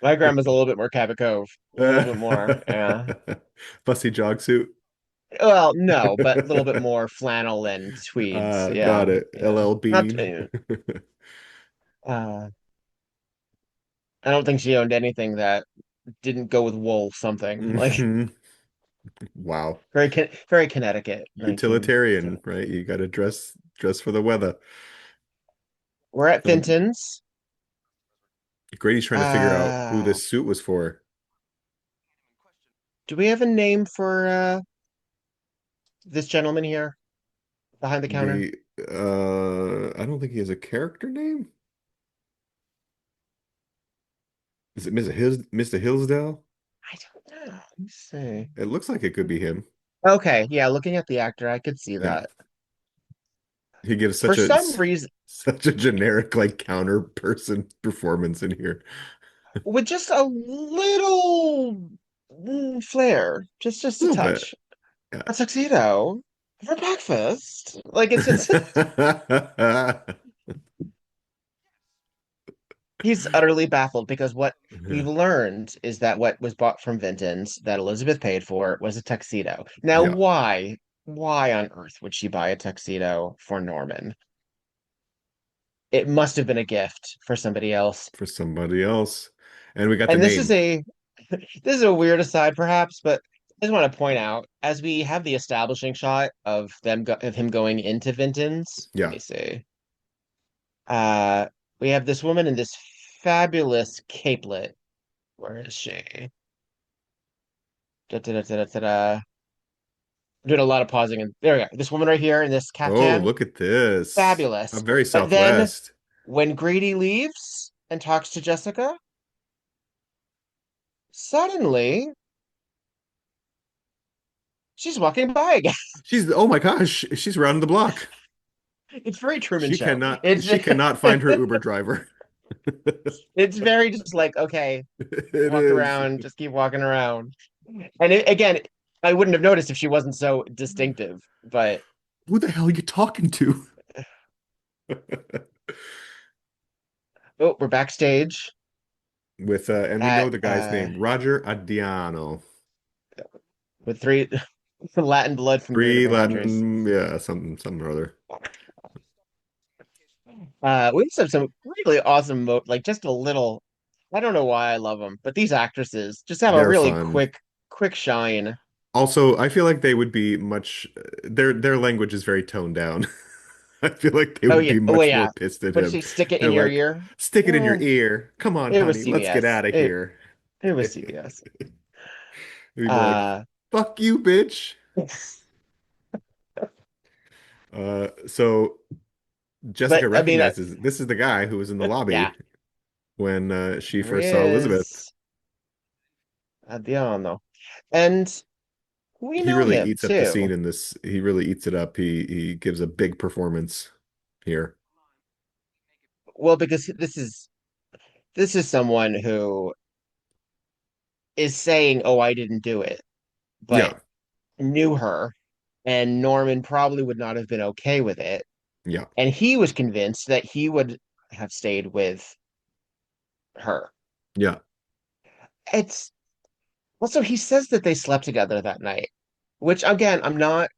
My grandma's a little bit more Cabot Cove. A little bit more. Yeah. Fussy jog suit. Well, no, but a little bit more flannel and tweeds. Got Yeah. it. Yeah. LL Not Bean. uh I don't think she owned anything that didn't go with wool something. Like Mhm. Wow. very Connecticut 19. Utilitarian, right? You got to dress for the weather. We're at So Fenton's. Grady's trying to figure out who Uh this suit was for. do we have a name for this gentleman here behind the counter? The I don't think he has a character name. Is it Mr. Hillsdale? I don't know. Let me see. It looks like it could be him. Okay, yeah, looking at the actor, I could see Yeah. that. He gives For some reason, such a generic like counter person performance in here. with just a little flair, just A a little bit. touch. Yeah. A tuxedo for breakfast. Like it's just he's utterly baffled because what Yeah. we've learned is that what was bought from Vinton's that Elizabeth paid for was a tuxedo. Now, Yeah. why on earth would she buy a tuxedo for Norman? It must have been a gift for somebody else. For somebody else. And we got the And this is name. a this is a weird aside, perhaps, but I just want to point out as we have the establishing shot of of him going into Vinton's. Let Yeah. me see. Uh, we have this woman in this fabulous capelet. Where is she? Da, da, da, da, da, da. I'm doing a lot of pausing, and there we go. This woman right here in this Oh, caftan, look at this. fabulous. I'm very But then Southwest. when Grady leaves and talks to Jessica, suddenly she's walking by again. Oh my gosh, she's rounding the block. It's very Truman Show. It's She cannot find her Uber driver. it's very just like okay, It walk is. around, just keep walking around. And again, I wouldn't have noticed if she wasn't so distinctive. But Who the hell are you talking to? oh, we're backstage And we know at the guy's name, Roger Addiano. with three Latin blood from three Three different countries. Latin, yeah, something or other. We just have some really awesome like just a little. I don't know why I love them, but these actresses just have a They're really fun. quick shine. Also, I feel like they would be much their language is very toned down. I feel like they Oh would yeah, be oh much more yeah. pissed at What did him. she stick it in They're your like, ear? stick it in your Eh, ear. Come on, it was honey, let's get CBS. out of It here. it was He'd CBS. be like, Uh, fuck you, bitch. So Jessica But I mean, recognizes this is the guy who was in the yeah, lobby when she there he first saw Elizabeth. is. Adriano. And we He know really him eats up the scene too. in this. He really eats it up. He gives a big performance here. Well, because this is someone who is saying, "Oh, I didn't do it," but Yeah, knew her, and Norman probably would not have been okay with it. yeah, And he was convinced that he would have stayed with her. yeah. It's also he says that they slept together that night, which again, I'm not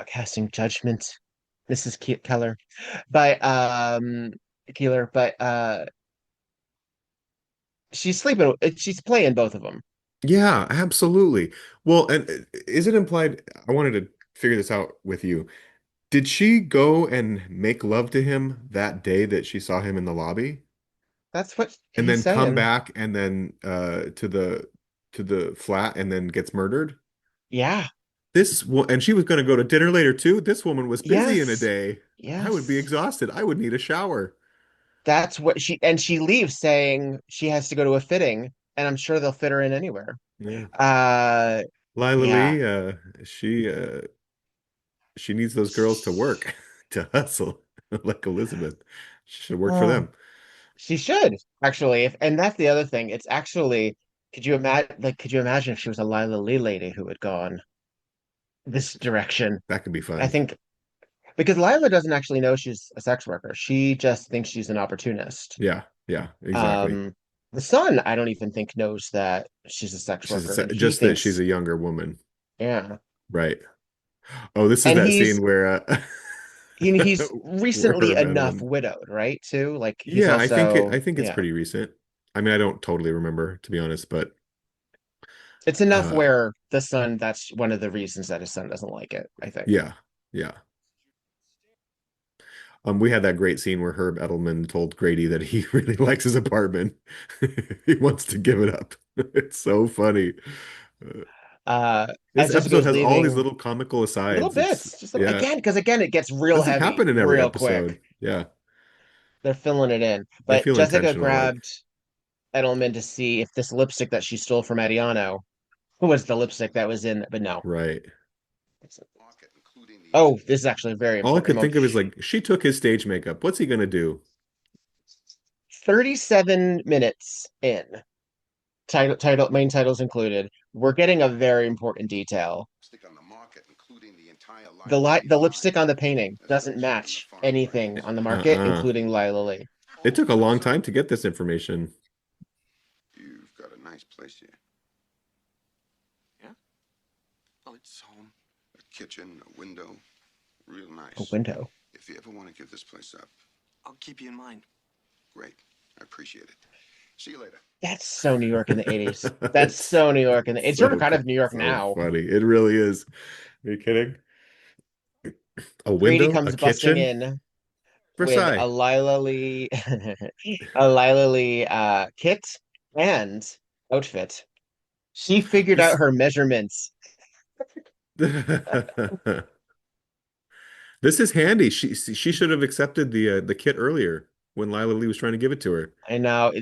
casting judgment, Mrs. Keller, but Keeler, but she's playing both of them. Yeah, absolutely. Well, and is it implied? I wanted to figure this out with you. Did she go and make love to him that day that she saw him in the lobby, That's what and he's then come saying. back and then to the flat and then gets murdered? Yeah. And she was going to go to dinner later too. This woman was busy in a Yes. day. I would be Yes. exhausted. I would need a shower. That's what she leaves saying she has to go to a fitting, and I'm sure they'll fit her in anywhere. Yeah. Uh Lila yeah. Lee, she she needs those girls to work, to hustle, like Elizabeth. She should work for Oh, them. she should actually. And that's the other thing. It's actually could you imagine if she was a Lila Lee lady who had gone this direction? That could be I fun. think because Lila doesn't actually know she's a sex worker. She just thinks she's an opportunist. Yeah, yeah, exactly. Um, the son, I don't even think knows that she's a sex worker, and he Just that she's thinks, a younger woman, yeah. right? Oh, this is And that scene where he's where recently Herb enough Edelman. widowed, right? Too like he's Yeah, also I think it's yeah. pretty recent. I mean, I don't totally remember to be honest, but It's enough uh where the son, that's one of the reasons that his son doesn't like it, I think. yeah, yeah. We had that great scene where Herb Edelman told Grady that he really likes his apartment. He wants to give it up. It's so funny. Uh, this As episode Jessica's has all these leaving, little comical little asides. It's bits, just yeah, again, because again, it gets real doesn't heavy happen in every real episode. quick. Yeah, They're filling it in. they But feel Jessica intentional. Like grabbed Edelman to see if this lipstick that she stole from Adiano was the lipstick that was in, but no. right. Oh, this is actually a very All I important could moment. think of is like she took his stage makeup. What's he gonna do? 37 minutes in, main titles included. We're getting a very important detail. The lipstick on the painting doesn't match anything on the market, Uh-uh. including Lila Lee. It took a long time to get this information. You've got a nice place here. Yeah? Well, it's home. A kitchen, a window. Real A nice. window. If you ever want to give this place up, I'll keep you in mind. great. I appreciate it. See you later. That's so New York in the 80s. That's It's so New York in the it's sort of so kind of New York so now. funny. It really is. Are you kidding? A Grady window, a comes busting kitchen, in with a Versailles. Lila Lee a Lila Lee kit and outfit. She figured out This her measurements. this is handy. She should have accepted the kit earlier when Lila Lee was trying to give it to her. I know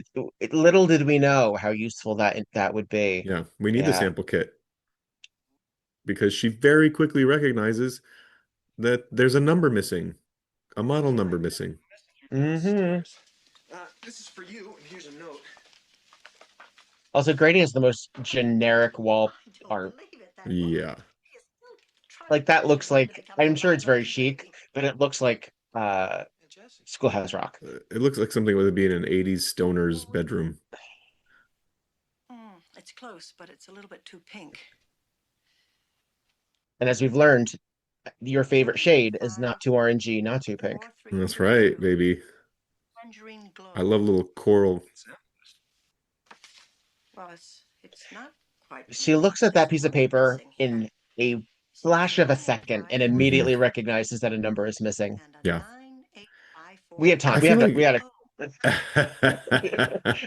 little did we know how useful that would be. Yeah, we need the Yeah. sample kit because she very quickly recognizes that there's a number missing, a model number missing. Hmm. This is for you, and here's a note. Also, Grady has the most generic wall I don't art. believe it. That woman, Yeah. she is still trying Like to that looks convince me like to come I'm to sure it's very Lila Lee. chic, but it looks like Hey, Jesse. Schoolhouse Rock. It looks like something would be in an 80s stoner's bedroom. It's close, but it's a little bit too pink. And as we've learned, your favorite shade is not too orangey, not too pink. That's right, baby. Tangerine glow. I love little coral. Well, it's not quite. She looks at that piece of paper in a flash of a second and Mhm. immediately recognizes that a number is missing. Yeah. We have time. I feel We like gotta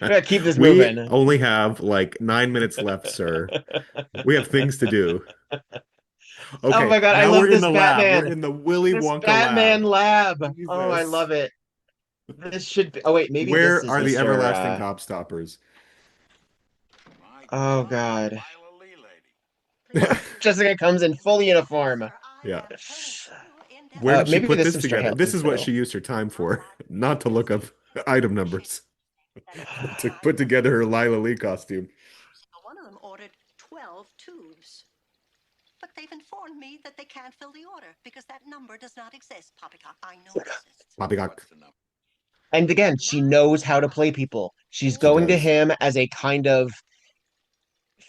we gotta keep this we moving. only have like 9 minutes left, sir. We have things to do. Oh Okay, my God, I now love we're in this the lab. We're Batman. in the Willy This Wonka Batman lab. lab. Oh, I Jesus. love it. This should be. Oh wait, maybe this Where is are the Mr. everlasting gobstoppers? My Oh daughter, God. Lila Lee Lady. Jessica comes in full uniform. For I Yeah. am turning you in Where did she Maybe put this this is Mr. together? This Hale is what too. she used her time for, not to look up destiny item numbers, that is to why put together her Lila Lee costume. one of them ordered 12 tubes. But they've informed me that they can't fill the order because that number does not exist, Poppycock. I know it exists. Poppycock. What's the number? And again, she knows how to play people. She's She going to does. him as a kind of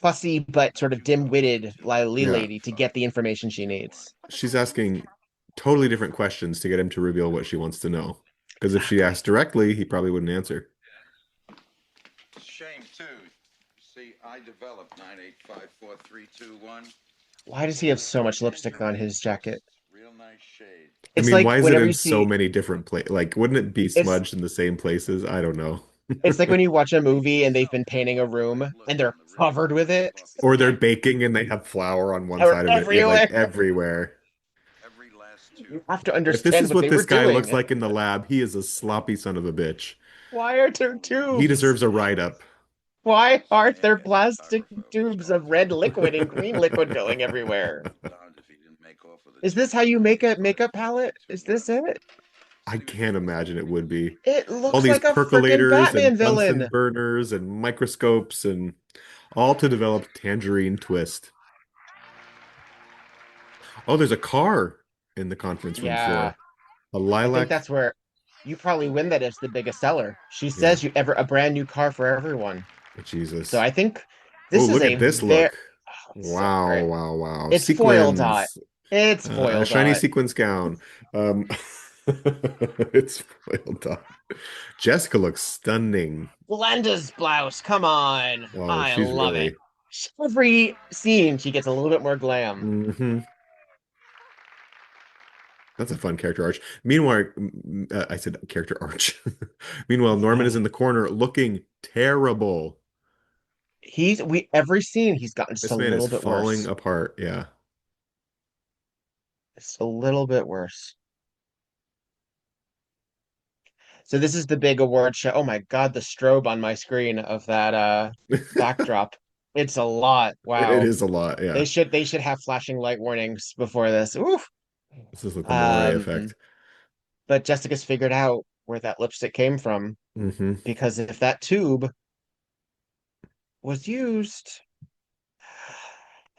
fussy but sort of dim-witted Lila Lee Yeah. lady to get the information she needs. But the She's question is, asking totally different questions to get him to reveal what she wants to know. Because if she Exactly. asked directly, he probably wouldn't answer. Shame, too. See, I developed 9854321. Why does he have so much lipstick on his jacket? Real nice shade. I It's mean, like why is it whenever in you so see many different places? Like, wouldn't it be it's smudged in the same places? I don't know. it's like when you watch a movie and they've been painting a room and they're covered with it. Or they're baking and they have flour on one Or side of it. Yeah, like everywhere. everywhere. Every last You tube. have to If this understand is what what they this were guy looks doing. like in the lab, he is a sloppy son of a bitch. Why are there He tubes? deserves a write-up. Why aren't Shame there getting a plastic photographer who was tubes caught of red fooling liquid and green liquid going everywhere? Darned if he didn't make off with a Is this check how for you make a makeup palette? Is this 9854321. it? I Said he was can't doing imagine it something would be. It All looks these like a freaking percolators Batman and Bunsen villain. burners and microscopes and all to develop Tangerine Twist. Oh, there's a car in the conference room Yeah, floor. A I think lilac. that's where you probably win that it's the biggest seller. She Yeah. says you ever a brand new car for everyone. So Jesus. I think Oh, this is look a at this very look. so Wow, great. wow, wow. It's foil dot. Sequins. It's A foil shiny dot. sequins gown. Um, it's foiled up. Jessica looks stunning. Blenda's blouse. Come on. Oh, I she's love it. really. Every scene she gets a little bit more glam. That's a fun character arch. Meanwhile, I said character arch. Meanwhile, Norman is in the corner looking terrible. He's we every scene he's gotten just a This man is little bit falling worse. apart. Yeah. It's a little bit worse. So this is the big award show. Oh my God, the strobe on my screen of that backdrop. It's a lot. It Wow. is a lot. Yeah. They should have flashing light warnings before this. Oof. This is like the Moray Um, effect. but Jessica's figured out where that lipstick came from Hmm. because if that tube was used,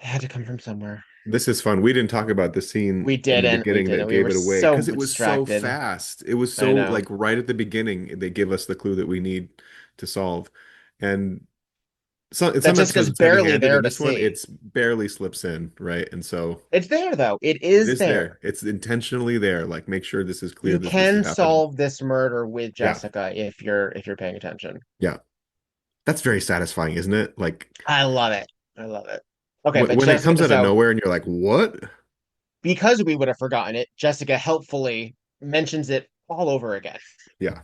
it had to come from somewhere. This is fun. We didn't talk about the scene in the We beginning that didn't. We gave were it away so because it was so distracted. fast. It was I so know. like right at the beginning, they give us the clue that we need to solve. And so in That some Jessica's episodes it's barely heavy-handed. there In to this one, see. it's barely slips in, right? And so It's there though. It it is is there. there. It's intentionally there. Like make sure this is clear You that this is can happening. solve this murder with Yeah. Jessica if you're paying attention. Yeah. That's very satisfying, isn't it? Like I love it. I love it. Okay, but when it comes Jessica, out of so nowhere and you're like, "What?" because we would have forgotten it, Jessica helpfully mentions it all over again. Yeah.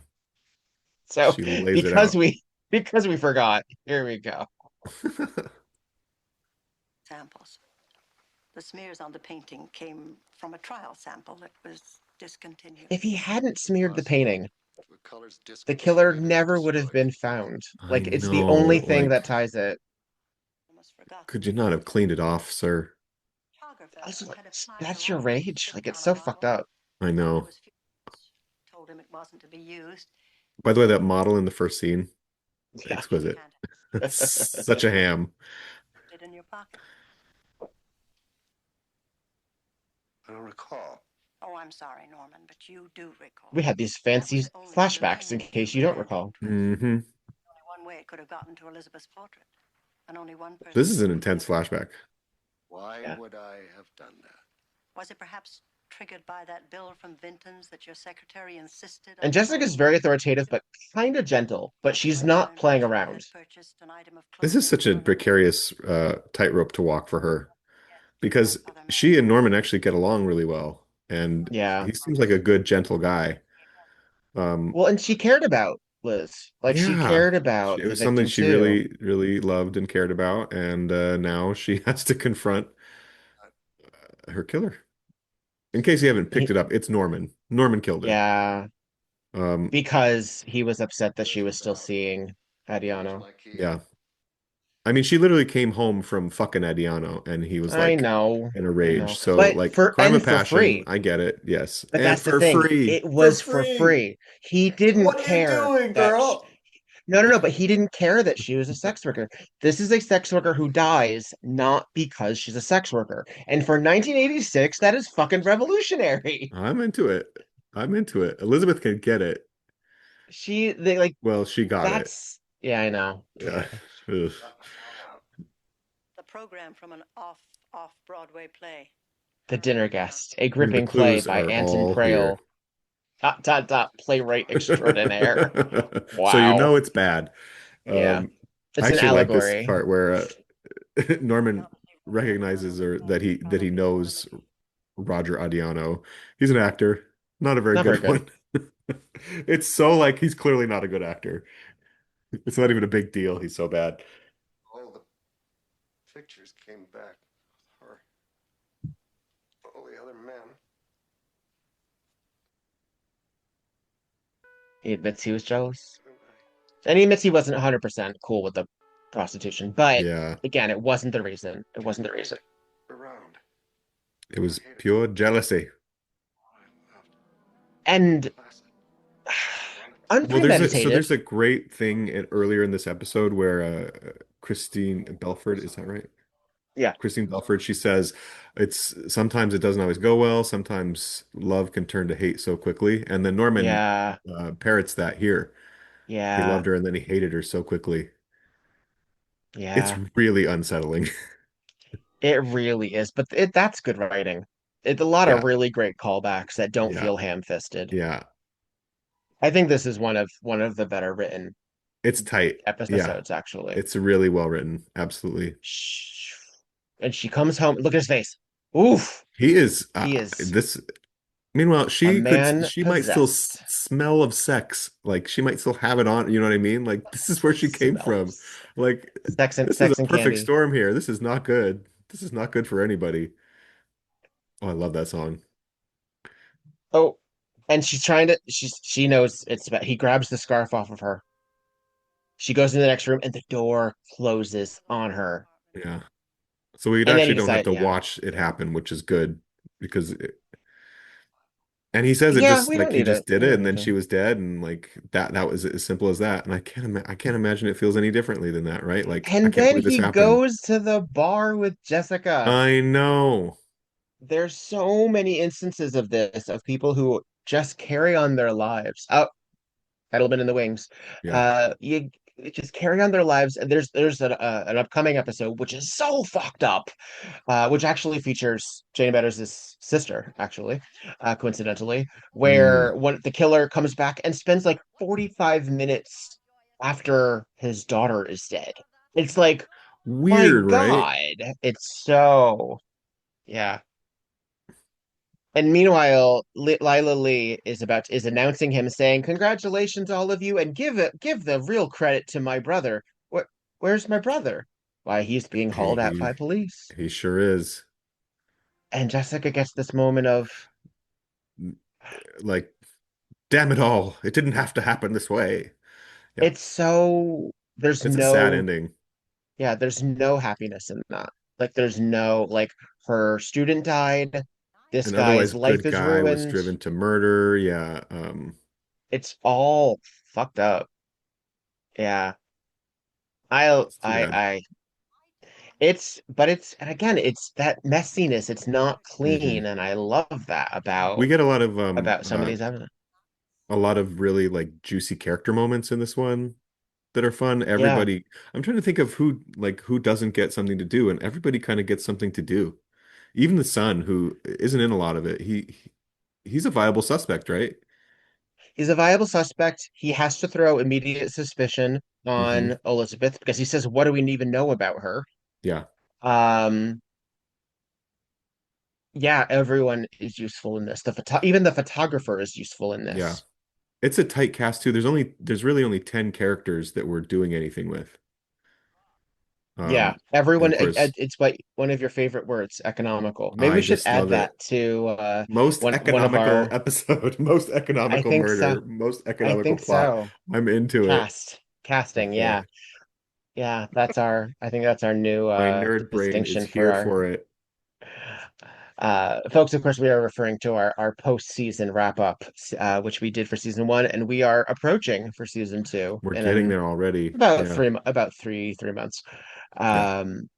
So She lays it out. because we forgot, here we go. samples. The smears on the painting came from a trial sample that was discontinued. If he hadn't smeared the painting, The color's the killer discontinued or never would have destroyed. been found. I Like it's the only know. thing that Like, ties it. Almost forgot. could you not have cleaned it off, sir? Photographer Also, like, had applied that's a your light rage. Like stick it's on a so fucked bottle. up. I Thought know. it was fused. Told him it wasn't to be used. By the way, that model in the first scene, Yeah. exquisite. Can't Such a ham. put it in your pocket. I don't recall. Oh, I'm sorry, Norman, but you do recall. We had these That fancy was the only flashbacks in remaining case tube you don't damage. recall. Hmm. Only one way it could have gotten to Elizabeth's portrait, and only one person. This is an intense flashback. Why Yeah. would I have done that? Was it perhaps triggered by that bill from Vinton's that your secretary insisted on And Jessica's showing? very authoritative, but kind of gentle. But she's not playing She had around. purchased an item of This is clothing such a for an precarious tightrope to walk for her because grandfather she and Norman actually get along really well, and Yeah. he seems like a good, gentle guy. Well, and she cared about Liz. Like she Yeah, cared about it the was something victim she too. really, really loved and cared about, and now she has to confront her killer. In case you haven't picked He, it up, it's Norman. Norman killed her. yeah, Um, because he was upset that she was still seeing Adiano. yeah. I mean, she literally came home from fucking Adiano, and he was like in a I rage. know. So, But like, for crime and of for passion, free. I get it. Yes, But and that's the for thing. free, It for was for free. free. He didn't What are you care doing, that girl? no, no, no, but he didn't care that she was a sex worker. This is a sex worker who dies not because she's a sex worker. And for 1986, that is fucking revolutionary. I'm into it. I'm into it. Elizabeth can get it. They like Well, she got it. that's yeah, I know. Yeah. Ugh. The program from an off-Broadway play. The Dinner Guest, a And the gripping play clues by are Anton all here. Prale. Dot dot dot playwright extraordinaire. So you Wow. know it's bad. Yeah. I It's an actually like this allegory. part where Norman recognizes or that he knows Roger Adiano. He's an actor, not a very Not very good good. one. It's so like he's clearly not a good actor. It's not even a big deal. He's so bad. All the pictures came back. Her. All the other men. He admits he was jealous. And he admits he wasn't 100% cool with the prostitution. But Yeah, again, it wasn't the reason. It wasn't the reason. Around. it was pure jealousy. And Well, unpremeditated. there's a great thing earlier in this episode where Christine Belford, is that right? Yeah. Christine Belford, she says it's sometimes it doesn't always go well. Sometimes love can turn to hate so quickly. And then Norman Yeah. parrots that here. He Yeah. loved her and then he hated her so quickly. It's Yeah. really unsettling. It really is. But that's good writing. It's a lot of Yeah, really great callbacks that don't yeah, feel ham-fisted. yeah. I think this is one of the better written It's tight. Yeah, episodes, actually. it's really well written. Absolutely. Shh. And she comes home. Look at his face. Oof. He is He is this. Meanwhile, a she man might still possessed. smell of sex. Like she might still have it on. You know what I mean? Like this is where she came from. Smells. Like this is a Sex and perfect candy. storm here. This is not good. This is not good for anybody. Oh, I love that song. Oh, and she knows it's about he grabs the scarf off of her. She goes into the next room and the door closes on her. Yeah. So we And then actually he don't have decides, to yeah. watch it happen, which is good because and he says it Yeah, just we like don't he need it. just did We it don't and need then to. she was dead and like that was as simple as that. And I can't imagine it feels any differently than that, right? Like I And can't then believe this he happened. goes to the bar with Jessica. I know. There's so many instances of this, of people who just carry on their lives. Oh, Edelman in the wings. Yeah. You just carry on their lives. And there's an upcoming episode which is so fucked up, which actually features Jayne Meadows' sister, actually, coincidentally, Mm. where when the killer comes back and spends like 45 minutes after his daughter is dead. It's like, my Weird, right? God, it's so yeah. And meanwhile, Lila Lee is announcing him, saying, "Congratulations, all of you, and give the real credit to my brother. Where's my brother? Why, he's being He hauled out he by police." he sure is. And Jessica gets this moment of Like, damn it all. It didn't have to happen this way. Yeah. it's so It's a sad ending. there's no happiness in that. Like there's no like her student died, this An guy's otherwise life good is guy was ruined. driven to murder. Yeah. It's all fucked up. Yeah. It's too bad. But it's and again, it's that messiness. It's not clean, Hmm. and I love that We get about some of these episodes. a lot of really like juicy character moments in this one that are fun. Yeah, Everybody, I'm trying to think of who doesn't get something to do, and everybody kind of gets something to do. Even the son, who isn't in a lot of it, he's a viable suspect, right? he's a viable suspect. He has to throw immediate suspicion Hmm. on Elizabeth because he says, "What do we even know about her?" Yeah, Um, yeah, everyone is useful in this. Even the photographer is useful in yeah. this. It's a tight cast too. There's really only 10 characters that we're doing anything with. Yeah, And everyone, of course, it's like one of your favorite words, economical. Maybe I we should just add love that it. to Most one of economical our. episode, most I economical think so. murder, most I economical think plot. so. I'm into it. Casting. Okay. Yeah, yeah. That's our. I think that's our new My nerd brain is distinction for here our for it. folks. Of course, we are referring to our post-season wrap up, which we did for season one, and we are approaching for season two We're getting in there already. about Yeah. three months. Yeah. Um,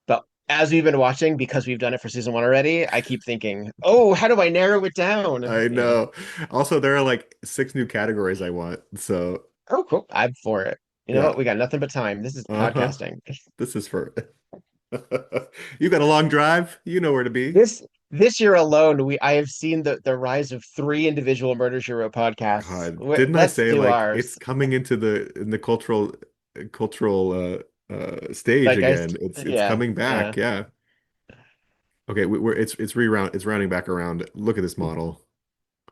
But as we've been watching, because we've done it for season one already, I keep thinking, oh, how do I narrow it down? I know. Also, there are like 6 new categories I want. So, Oh, cool. I'm for it. You know yeah. what? We got nothing but time. This is Uh-huh. podcasting. This is for you got a long drive. You know where to be. This year alone, I have seen the rise of three individual Murder She Wrote podcasts. God, didn't I Let's say do like it's ours. coming into the cultural stage Like I, again. It's yeah, coming yeah, back. Yeah. Okay, it's running back around. Look at this model.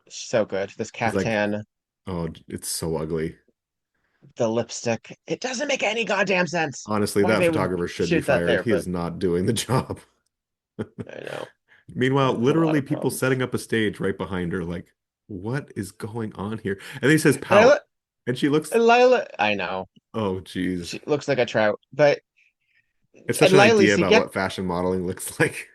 so good. This It's like, caftan, oh, it's so ugly. the lipstick. It doesn't make any goddamn sense Honestly, why that they would photographer should be shoot that fired. there, He but is not doing the job. I know Meanwhile, a lot literally of people problems. setting up a stage right behind her, like, what is going on here? And then he says And pout. And she looks, Lila, I know. oh, geez. She looks like a trout. But It's such and an Lila, idea see, about what fashion modeling looks like.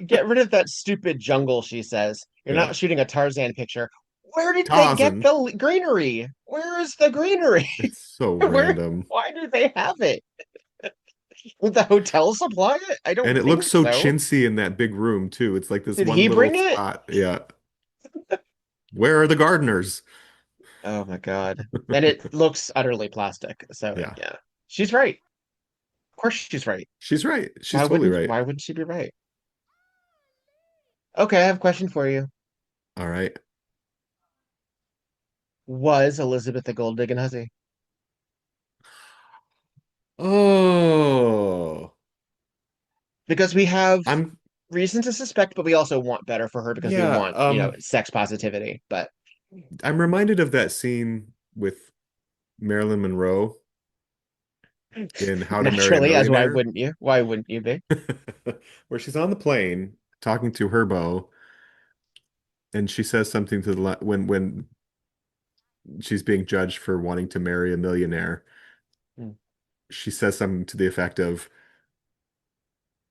get rid of that stupid jungle, she says. You're Yeah. not shooting a Tarzan picture. Where did they get Tarzan. the greenery? Where is the greenery? It's so Where random. why do they have it? Would the hotel supply it? I And don't it looks think so so. chintzy in that big room, too. It's like this Did one he little bring it? spot. Yeah. Where are the gardeners? Oh my God. And it looks utterly plastic. So Yeah. yeah. She's right. Of course she's right. She's right. She's totally right. Why wouldn't she be right? Okay, I have a question for you. All right. Was Elizabeth a gold digging hussy? Oh, Because we have I'm reason to suspect, but we also want better for her because we yeah, want, sex positivity. But I'm reminded of that scene with Marilyn Monroe in How to Marry a naturally, as why Millionaire, wouldn't you? Why wouldn't you be? where she's on the plane talking to her beau, and she says something to when she's being judged for wanting to marry a millionaire. Hmm. She says something to the effect of,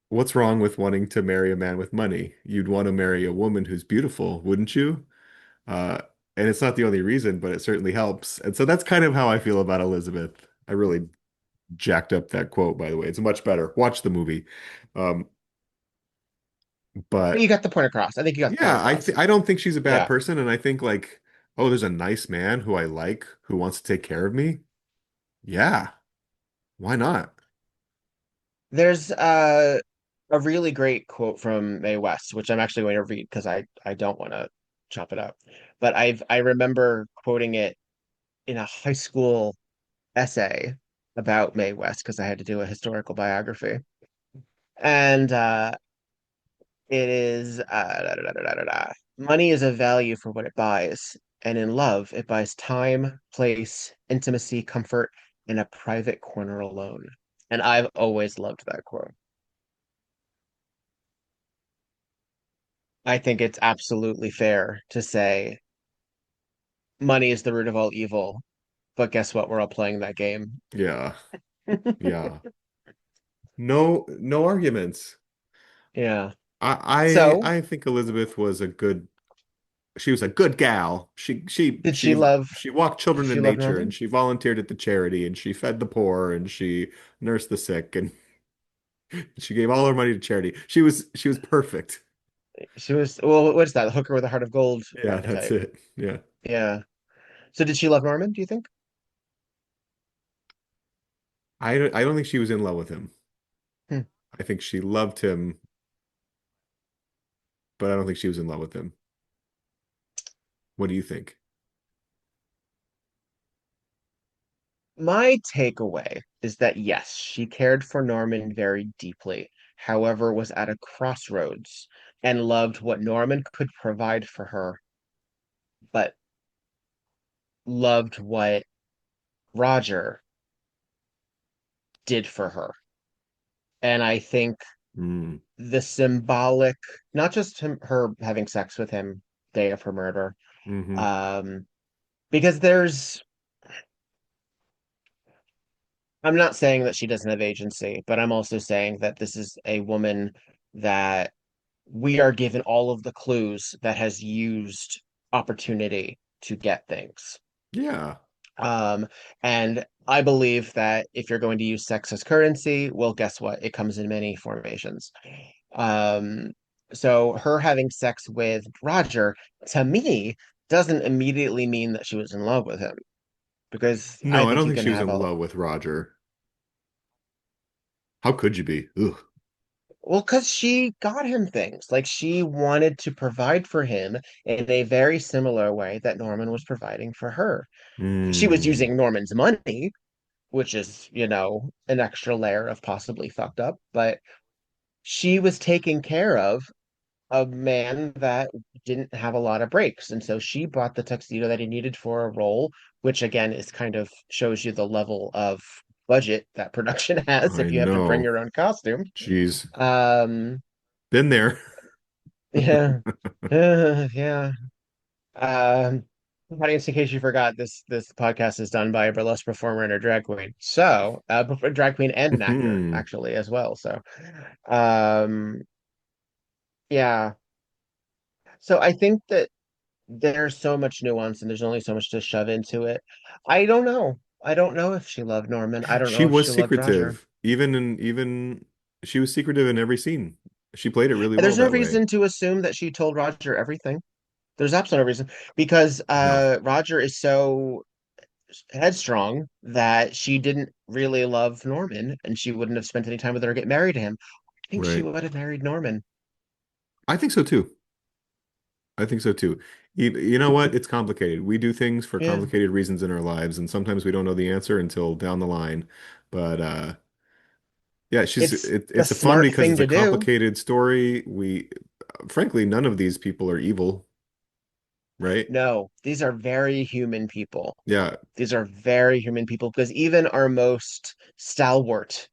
"What's wrong with wanting to marry a man with money? You'd want to marry a woman who's beautiful, wouldn't you?" Uh, and it's not the only reason, but it certainly helps. And so that's kind of how I feel about Elizabeth. I really jacked up that quote, by the way. It's much better. Watch the movie. Um, You but got the point across. I think you got the point yeah, across. I don't think she's a bad Yeah. person, and I think like, oh, there's a nice man who I like who wants to take care of me. Yeah, why not? There's a really great quote from Mae West, which I'm actually going to read because I don't want to chop it up. But I remember quoting it in a high school essay about Mae West because I had to do a historical biography. And it is money is a value for what it buys, and in love, it buys time, place, intimacy, comfort, and a private corner alone. And I've always loved that quote. I think it's absolutely fair to say money is the root of all evil, but guess what? We're all playing that game. Yeah, yeah. No arguments. Yeah. I So, think Elizabeth was a good she was a good gal. did she love She walked did children she in love nature and Norman? she volunteered at the charity and she fed the poor and she nursed the sick and she gave all her money to charity. She was perfect. She was, well, what's that? The hooker with a heart of gold Yeah, that's archetype. it. Yeah. Yeah. So did she love Norman, do you think? I don't think she was in love with him. Hmm. I think she loved him, but I don't think she was in love with him. What do you think? My takeaway is that yes, she cared for Norman very deeply, however, was at a crossroads and loved what Norman could provide for her, but loved what Roger did for her. And I think Mm. the symbolic, not just her having sex with him day of her murder, Hmm. um, because I'm not saying that she doesn't have agency, but I'm also saying that this is a woman that we are given all of the clues that has used opportunity to get things. Yeah. Um, and I believe that if you're going to use sex as currency, well, guess what? It comes in many formations. Um, so her having sex with Roger, to me, doesn't immediately mean that she was in love with him, because I No, I think don't you think can she was have in a, love with Roger. How could you be? Ugh. well, because she got him things. Like she wanted to provide for him in a very similar way that Norman was providing for her. She was Mm. using Norman's money, which is, an extra layer of possibly fucked up, but she was taking care of a man that didn't have a lot of breaks. And so she bought the tuxedo that he needed for a role, which again is kind of shows you the level of budget that production has I if you have to bring know. your own costume. Jeez. Um, Been there. yeah, yeah. Um, Audience, in case you forgot, this podcast is done by a burlesque performer and a drag queen. So, drag queen and an actor, Hmm. actually, as well. So, um, yeah. So I think that there's so much nuance and there's only so much to shove into it. I don't know. I don't know if she loved Norman. I don't She know if was she loved Roger. secretive. Even she was secretive in every scene. She played it really And well there's no that way. reason to assume that she told Roger everything. There's absolutely no reason because No. Roger is so headstrong that she didn't really love Norman and she wouldn't have spent any time with her or get married to him. I think she Right. would have married Norman. I think so too. I think so too. You know what? It's complicated. We do things for Yeah. complicated reasons in our lives, and sometimes we don't know the answer until down the line. But yeah, It's the it's a fun smart because thing it's a to do. complicated story. We frankly, none of these people are evil, right? No, these are very human people. Yeah. These are very human people because even our most stalwart,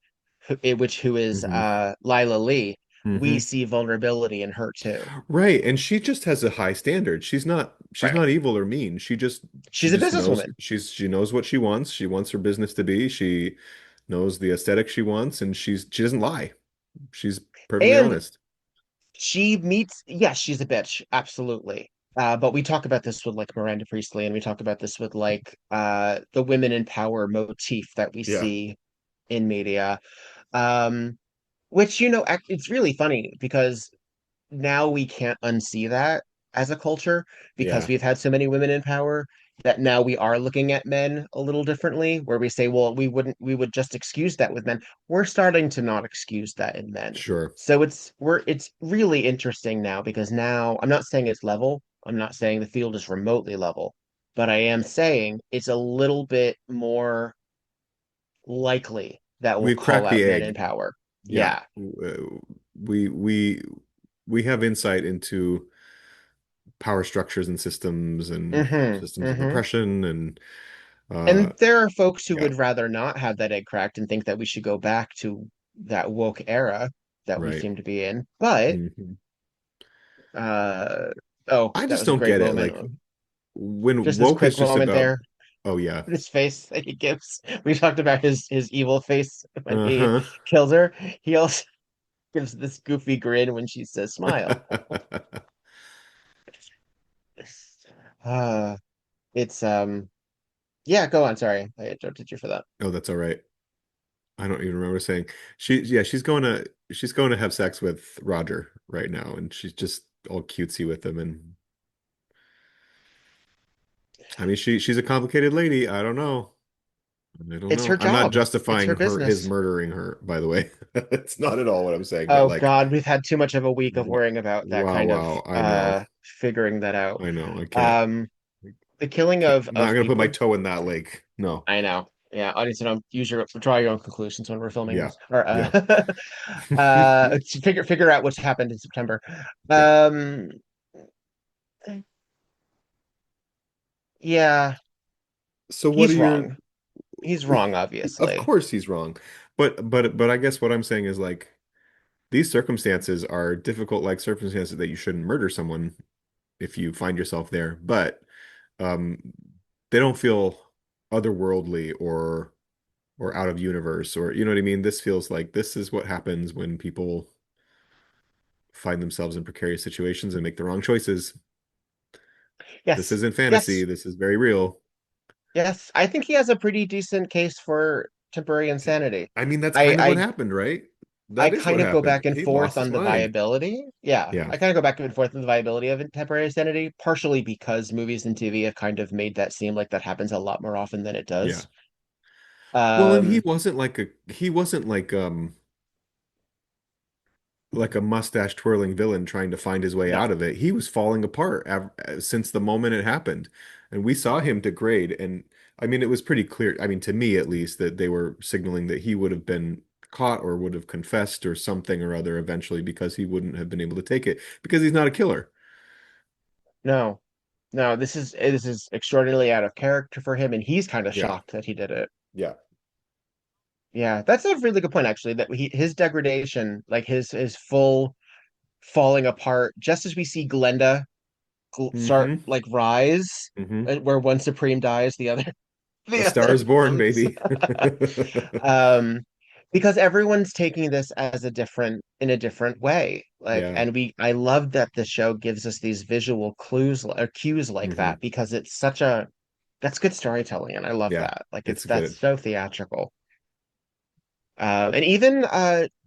who is Hmm. Lila Lee, we Hmm. see vulnerability in her too. Right. And she just has a high standard. She's Right. not evil or mean. She She's a just knows businesswoman. she knows what she wants. She wants her business to be. She knows the aesthetic she wants, and she doesn't lie. She's perfectly And honest. she meets, yes, she's a bitch, absolutely. But we talk about this with like Miranda Priestley, and we talk about this with like the women in power motif that we Yeah. see in media. Um, which, it's really funny because now we can't unsee that as a culture because Yeah. we've had so many women in power that now we are looking at men a little differently, where we say, well, we would just excuse that with men. We're starting to not excuse that in men. Sure. So it's really interesting now because now I'm not saying it's level. I'm not saying the field is remotely level, but I am saying it's a little bit more likely that we'll We've call cracked the out men in egg. power. Yeah. Yeah. We we have insight into power structures and Mm-hmm. systems of Mm-hmm. oppression and uh And there are folks who yeah, would rather not have that egg cracked and think that we should go back to that woke era that we right. seem to be in. But Mhm. uh oh, I that just was a don't great get it. moment. Like when Just this woke is quick just moment about there. oh yeah. His face that he gives. We talked about his evil face when he Uh-huh. kills her. He also gives this goofy grin when she says smile. Uh it's yeah, go on. Sorry. I interrupted you for that. Oh, that's all right. I don't even remember saying she's going to have sex with Roger right now, and she's just all cutesy with him. And I mean, she's a complicated lady. I don't know. I don't It's know. her I'm not job. It's her justifying his business. murdering her, by the way. It's not at all what I'm saying, but Oh like, God, we've had too much of a week of w- worrying about that wow, kind of wow. I know. figuring that out. I know. I can't. Um the killing I'm not of gonna put my people. toe in that lake. No. I know. Yeah, audience at home, draw your own conclusions when we're filming Yeah. this. Or Yeah. to figure out what's happened in September. Yeah. Um yeah, So what are he's your wrong. He's wrong, Of obviously. course he's wrong. But I guess what I'm saying is like these circumstances are difficult, like circumstances that you shouldn't murder someone if you find yourself there, but um, they don't feel otherworldly or out of universe or you know what I mean? This feels like this is what happens when people find themselves in precarious situations and make the wrong choices. This Yes, isn't fantasy. yes, This is very real. yes. I think he has a pretty decent case for temporary insanity. I mean, that's I kind of what I happened, right? I That is what kind of go happened. back and He forth lost his on the mind. viability. Yeah, Yeah. I kind of go back and forth on the viability of temporary insanity, partially because movies and TV have kind of made that seem like that happens a lot more often than it Yeah. does. Well, and he Um, wasn't like a mustache twirling villain trying to find his way no, out of it. He was falling apart since the moment it happened. And we saw him degrade. And I mean, it was pretty clear, I mean, to me at least, that they were signaling that he would have been caught or would have confessed or something or other eventually because he wouldn't have been able to take it because he's not a killer. no, no. This is extraordinarily out of character for him, and he's kind of Yeah. shocked that he did it. Yeah. Yeah, that's a really good point, actually. That his degradation, like his full falling apart, just as we see Glenda start Hmm. like rise, Hmm. where one Supreme dies, the other A the Star other is Born, floats. baby. um, because everyone's taking this as a different in a different way. Like, Yeah. and I love that the show gives us these visual clues or cues like Hmm. that because it's such a that's good storytelling, and I love Yeah. that. Like, It's that's good. so theatrical. And even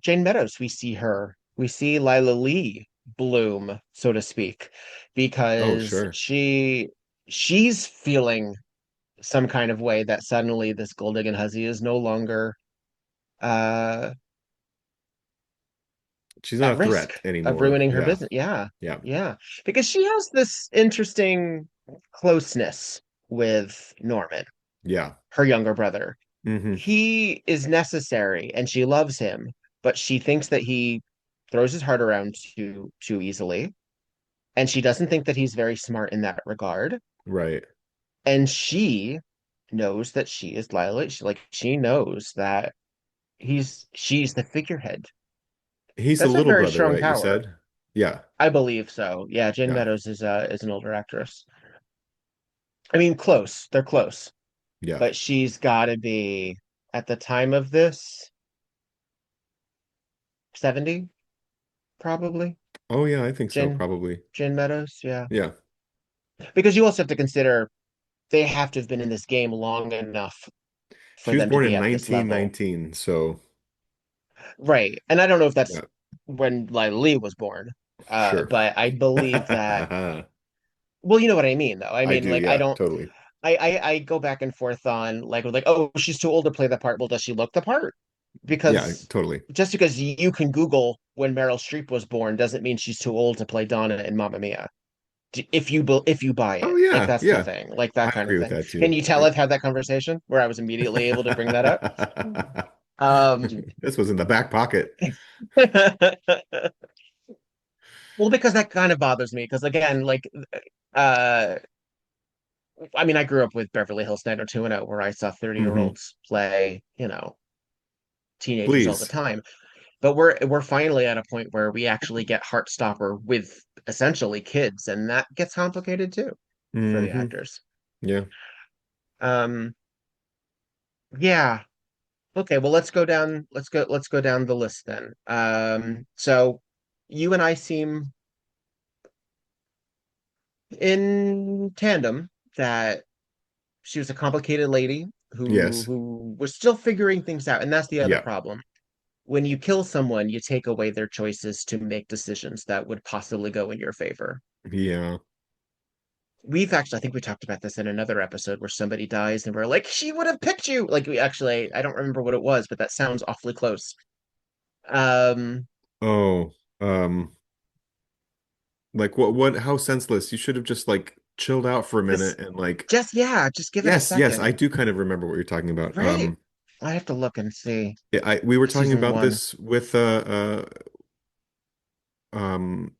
Jayne Meadows, we see Lila Lee bloom, so to speak, Oh, because sure. she's feeling some kind of way that suddenly this gold digging hussy is no longer uh She's not at a threat risk of anymore. ruining her Yeah. business. Yeah, Yeah. yeah, because she has this interesting closeness with Norman, Yeah. her younger brother. Hmm. He is necessary and she loves him, but she thinks that he throws his heart around too easily. And she doesn't think that he's very smart in that regard. Right. And she knows that she is Lila. She knows that she's the figurehead. He's the That's a little very brother, strong right? You power. said? Yeah. I believe so. Yeah, Jayne Yeah. Meadows is an older actress. I mean, close. They're close. Yeah. But she's gotta be at the time of this 70, probably. Oh, yeah, I think so, Jane probably. Jane Meadows, yeah. Yeah. Because you also have to consider they have to have been in this game long enough for She was them to born be in at this level. 1919, so Right. And I don't know if that's yeah, when Lila Lee was born. sure. But I believe that I well, you know what I mean though. I mean, do, like I yeah, don't totally. I go back and forth on like oh, she's too old to play the part. Well, does she look the part? Yeah, Because totally. just because you can Google when Meryl Streep was born doesn't mean she's too old to play Donna in Mamma Mia. If you buy Oh, it, like yeah, that's the yeah. thing, like I that kind of agree with thing. that Can too. you tell I've had that conversation where I was immediately able to bring that up? Um, This was in the back pocket. well, because that kind of bothers me. Because again, like, uh, I mean, I grew up with Beverly Hills 90210, where I saw 30-year Hmm. olds play, teenagers all the Please. time. But we're finally at a point where we actually get Heartstopper with essentially kids, and that gets complicated too for the Hmm. actors. Yeah. Um, yeah. Okay, well let's go down the list then. So you and I seem in tandem that she was a complicated lady Yes. who was still figuring things out, and that's the other Yeah. problem. When you kill someone, you take away their choices to make decisions that would possibly go in your favor. Yeah. We've actually, I think we talked about this in another episode where somebody dies and we're like, she would have picked you. Like we actually, I don't remember what it was, but that sounds awfully close. Um, Oh, like how senseless. You should have just like chilled out for a this minute and like yeah, just give it a yes, I second. do kind of remember what you're talking about. Right. I have to look and see. Yeah, we were talking Season about one. this with um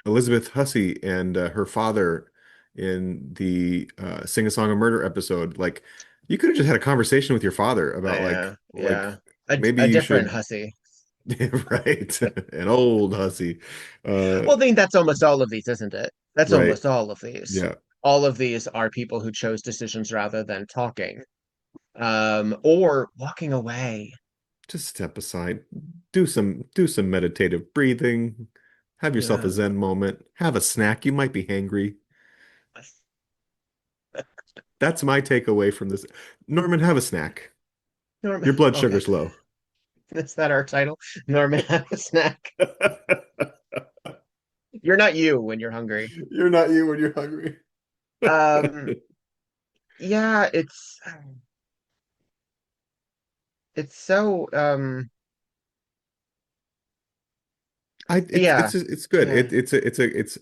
Elizabeth Hussey and her father in the Sing a Song of Murder episode. Like you could have just had a conversation with your father about Yeah, like yeah. Maybe a you different should, hussy. right? An old hussy. Uh, Well, I think that's almost all of these, isn't it? That's right. almost all of these. Yeah. All of these are people who chose decisions rather than talking, or walking away. Just step aside. Do some meditative breathing. Have yourself a Yeah. Zen moment. Have a snack. You might be hangry. That's my takeaway from this. Norman, have a snack. Norman, Your blood okay, sugar's low. is that our title? Norman, have a snack. You're not you when you're hungry. You're not you when you're hungry. Um, yeah, it's so yeah, It's good. yeah. It's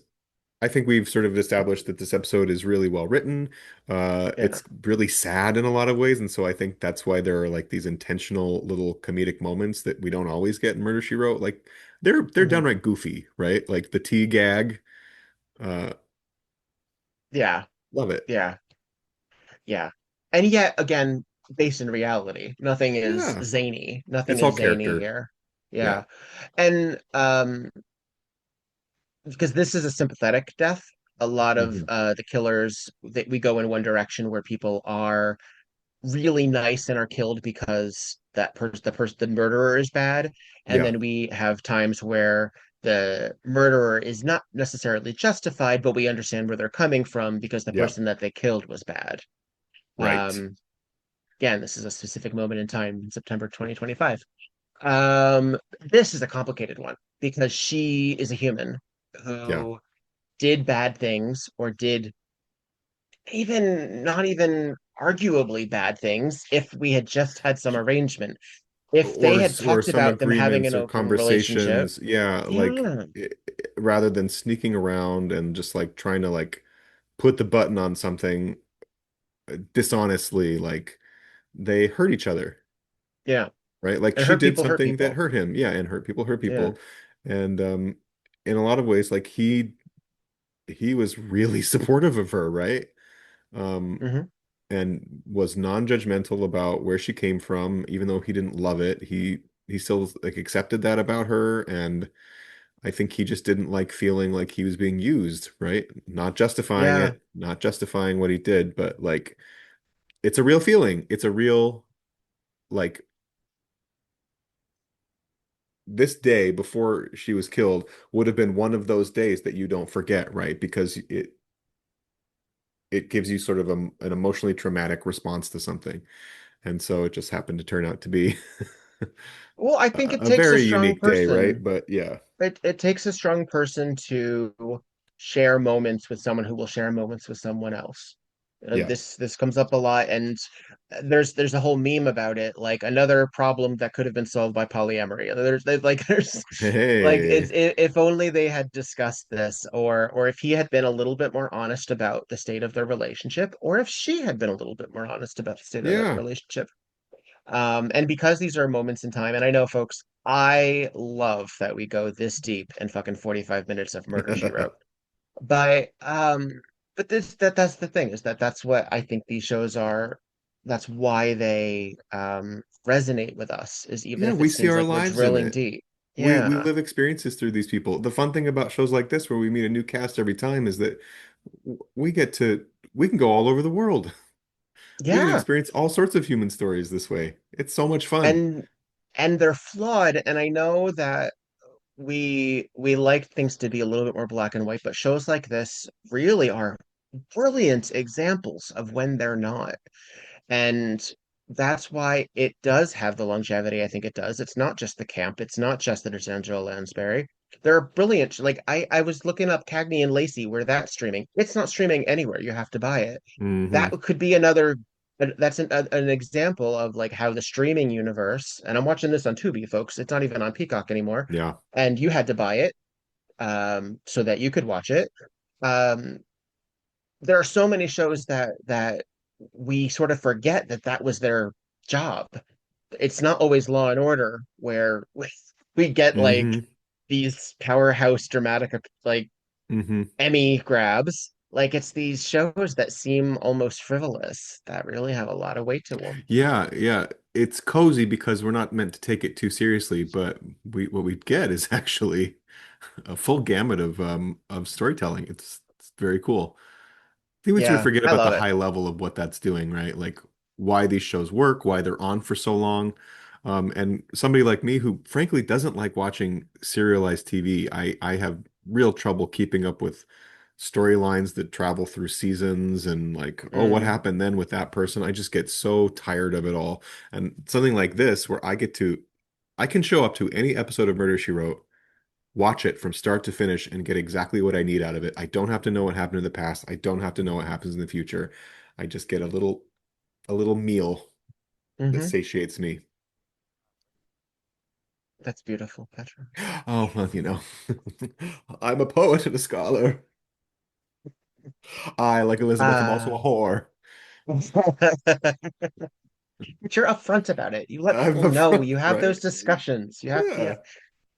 I think we've sort of established that this episode is really well written. Yeah. It's really sad in a lot of ways, and so I think that's why there are like these intentional little comedic moments that we don't always get in Murder, She Wrote. Like they're Mhm. downright goofy, right? Like the tea gag. Uh, Yeah, love it. yeah, yeah. And yet again, based in reality. Nothing is Yeah, zany. Nothing it's all is zany character. here. Yeah. Yeah. And because this is a sympathetic death, a lot of Hmm. the killers that we go in one direction where people are really nice and are killed because the murderer is bad, and Yeah. then we have times where the murderer is not necessarily justified, but we understand where they're coming from because the Yeah. person that they killed was bad. Right. um Again, this is a specific moment in time in September 2025. This is a complicated one because she is a human Yeah. who did bad things, or did even not even arguably bad things, if we had just had some arrangement. If they had Or talked some about them having agreements an or open relationship, conversations. Yeah, like yeah, rather than sneaking around and just like trying to like put the button on something dishonestly, like they hurt each other, yeah, right? Like and she hurt did people hurt something that people. hurt him. Yeah, and hurt Yeah. people. And in a lot of ways, like he was really supportive of her, right? Um Hmm. and was non-judgmental about where she came from, even though he didn't love it. He still like accepted that about her, and I think he just didn't like feeling like he was being used, right? Not justifying Yeah. it, not justifying what he did, but like it's a real feeling. It's a real like this day before she was killed would have been one of those days that you don't forget, right? Because it gives you sort of an emotionally traumatic response to something. And so it just happened to turn out to be Well, I think it a takes a very strong unique day, right? person. But yeah, It takes a strong person to share moments with someone who will share moments with someone else. yeah. This comes up a lot, and there's a whole meme about it, like another problem that could have been solved by polyamory. There's like Hey, if only they had discussed this, or if he had been a little bit more honest about the state of their relationship, or if she had been a little bit more honest about the state of that yeah. relationship. And because these are moments in time, and I know, folks, I love that we go this deep in fucking 45 minutes of Murder, She Wrote. But that's the thing, is that that's what I think these shows are. That's why they resonate with us, is even Yeah, if we it see seems our like we're lives in drilling it. deep. We Yeah. live experiences through these people. The fun thing about shows like this, where we meet a new cast every time, is that we get to we can go all over the world. We can Yeah. experience all sorts of human stories this way. It's so much fun. And they're flawed. And I know that we like things to be a little bit more black and white, but shows like this really are brilliant examples of when they're not. And that's why it does have the longevity I think it does. It's not just the camp, it's not just that it's Angela Lansbury. They're brilliant. Like I was looking up Cagney and Lacey, where that's streaming. It's not streaming anywhere. You have to buy it. That Hmm. could be another. That's an example of like how the streaming universe. And I'm watching this on Tubi, folks. It's not even on Peacock anymore. Yeah. And you had to buy it so that you could watch it. Um, there are so many shows that we sort of forget that that was their job. It's not always Law and Order where we get like Hmm. these powerhouse dramatic like Hmm. Emmy grabs. Like it's these shows that seem almost frivolous that really have a lot of weight to them. Yeah, yeah. it's cozy because we're not meant to take it too seriously, but what we get is actually a full gamut of storytelling. It's very cool. I think we sort of Yeah, forget I about the love it. high level of what that's doing, right? Like why these shows work, why they're on for so long. And somebody like me who frankly doesn't like watching serialized TV, I have real trouble keeping up with storylines that travel through seasons and like, oh, what Mm. happened then with that person? I just get so tired of it all. And something like this where I can show up to any episode of Murder She Wrote, watch it from start to finish and get exactly what I need out of it. I don't have to know what happened in the past. I don't have to know what happens in the future. I just get a little meal that Hmm. satiates me. That's beautiful, Petra. Oh, well, I'm a poet and a scholar. I, like Elizabeth, am also Uh, a whore. but you're upfront about it. You let I'm people a know. front, You have right? those discussions. You have Yeah, to.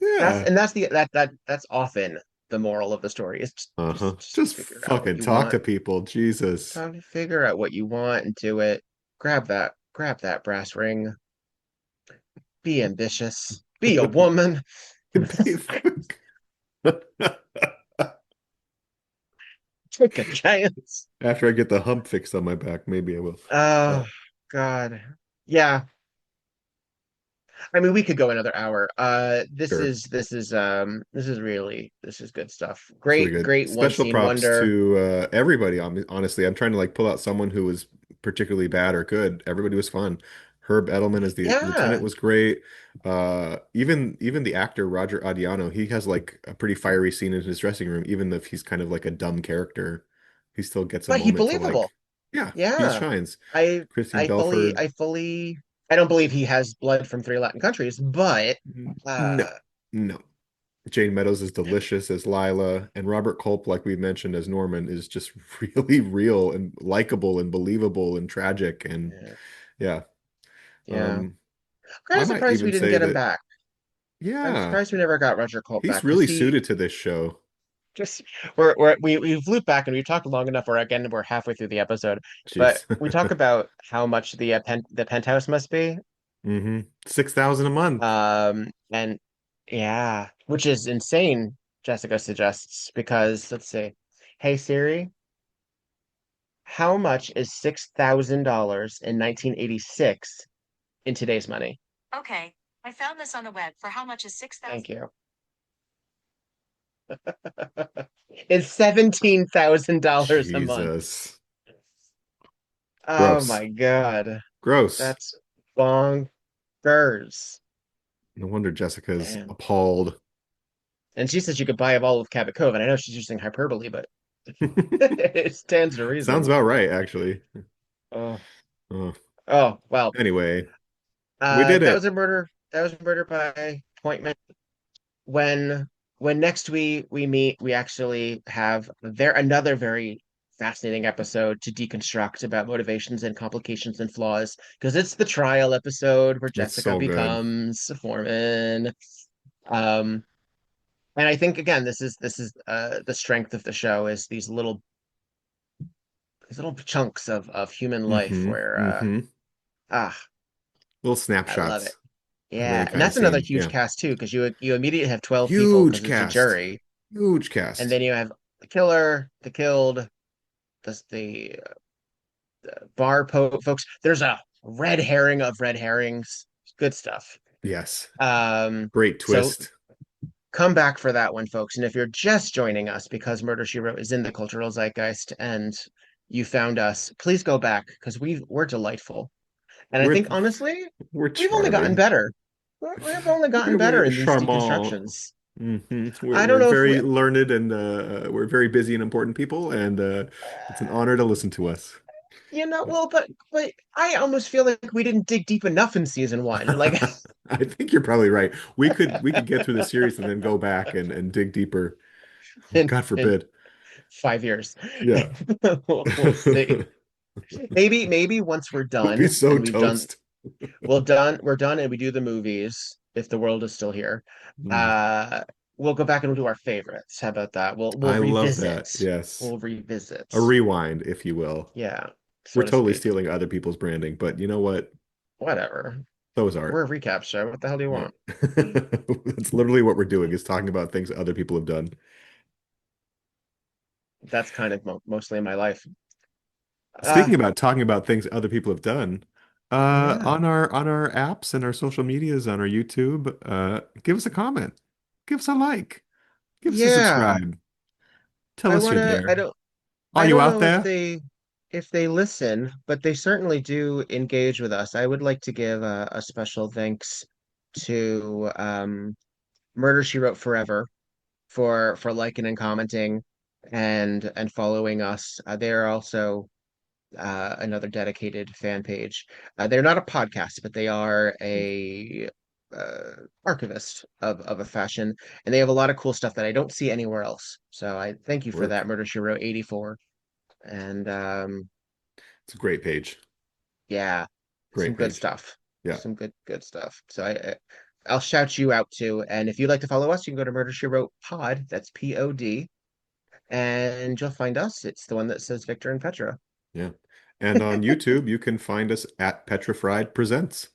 That's yeah. and that's the that's often the moral of the story is Uh-huh. just Just figure out what fucking you talk want. to people. Jesus. Time to figure out what you want and do it. Grab that brass ring. Be ambitious. Be a woman. Take a chance. After I get the hump fixed on my back, maybe I will. Uh, Oh God. Yeah. I mean, we could go another hour. sure. This is good stuff. It's really Great, good. great one Special scene props wonder. to everybody. Honestly, I'm trying to like pull out someone who was particularly bad or good. Everybody was fun. Herb Edelman as the lieutenant Yeah. was great. Even the actor Roger Adriano, he has like a pretty fiery scene in his dressing room, even if he's kind of like a dumb character. He still gets a But he moment to believable. like, yeah, he Yeah. shines. I Christine I fully Belford, I fully I don't believe he has blood from three Latin countries, but no, uh no. Jayne Meadows is delicious as Lila, and Robert Culp, like we mentioned as Norman, is just really real and likable and believable and tragic. And yeah, yeah, yeah. um, Kind I of might surprised we even didn't say get him that, back. I'm yeah, surprised we never got Roger Culp he's back because really he suited to this show. just we've looped back and we've talked long enough where again we're halfway through the episode, but Jeez. we talk about how much the penthouse must be. 6,000 a month. And yeah, which is insane, Jessica suggests, because let's see. Hey Siri, how much is $6,000 in 1986 in today's money? Okay, I found this on the web for how much is 6,000? Thank you. It's $17,000 a month. Jesus. Oh Gross. my God. Gross. That's bonkers. No wonder Jessica's Man. appalled. And she says you could buy a ball of Cabot Cove, and I know she's using hyperbole, but it stands to Sounds reason. about right, actually. Oh, Oh, oh, well. anyway, we did That was it. a murder. That was a murder by appointment. When when next we meet, we actually have another very fascinating episode to deconstruct about motivations and complications and flaws because it's the trial episode where It's Jessica so good. becomes a foreman. Um, and I think again, this is the strength of the show is these little chunks of human life hmm where hmm ah, Little I love it. snapshots of any Yeah, and kind of that's another scene. huge Yeah. cast too, because you immediately have 12 people Huge because it's a cast. jury, Huge and cast. then you have the killer, the killed, the bar folks. There's a red herring of red herrings. Good stuff. Yes. Um, Great so twist. come back for that one, folks. And if you're just joining us because Murder She Wrote is in the cultural zeitgeist and you found us, please go back because we're delightful. And I We're think honestly, we're we've only gotten charming. better. We've only gotten better We're in these charmant. deconstructions. I don't We're know if we very learned and we're very busy and important people, and it's an honor to listen to us. well, but I almost feel like we didn't dig deep enough in season one. Like I think you're probably right. We could get through the series and then go back and dig deeper. God in forbid. 5 years. Yeah. We'll see. Maybe once we're We'll be done so and we've done toast. we're done and we do the movies, if the world is still here, Mm, uh we'll go back and we'll do our favorites. How about that? We'll I love revisit. that. Yes. We'll revisit. A rewind, if you will. Yeah, We're so to totally speak. stealing other people's branding, but you know what? Whatever. So is art. We're a recap show. What the hell do you Yeah. want? That's literally what we're doing is talking about things other people have done. That's kind of mostly my life. Speaking Uh, about talking about things other people have done, oh yeah. on our apps and our social medias on our YouTube, give us a comment, give us a like, give us a Yeah. subscribe. Tell us you're I there. don't Are I you don't out know there? if they listen, but they certainly do engage with us. I would like to give a special thanks to Murder She Wrote Forever for liking and commenting and following us. They're also another dedicated fan page. They're not a podcast, but they are a uh, archivist of a fashion, and they have a lot of cool stuff that I don't see anywhere else. So I thank you for Work. that, Murder She Wrote 84. And It's a great page. yeah, some Great good page. stuff. Yeah. Some good stuff. So I'll shout you out too. And if you'd like to follow us, you can go to Murder She Wrote Pod. That's Pod, and you'll find us. It's the one that says Victor and Petra. Yeah. And on YouTube, you can find us at Petrified Presents.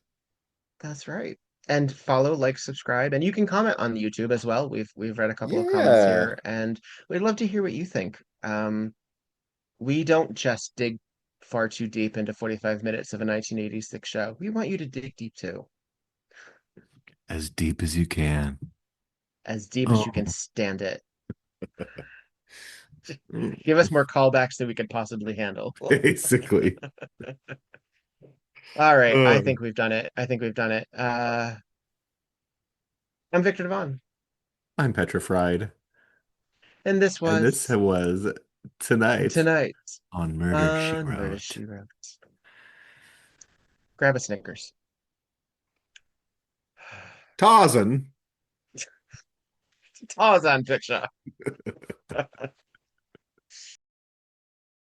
That's right. And follow, like, subscribe, and you can comment on YouTube as well. We've read a couple of comments Yeah. here, and we'd love to hear what you think. We don't just dig far too deep into 45 minutes of a 1986 show. We want you to dig deep too, As deep as you can. as deep as you can Oh. stand it. Give us more callbacks than we could possibly handle. Basically. All right, I Uh, think we've done it. I think we've done it. I'm Victor Devon, I'm petrified. and this And this was was tonight tonight on Murder, She on Murder Wrote. She Wrote. Grab a Snickers. Tarzan. Tarzan picture.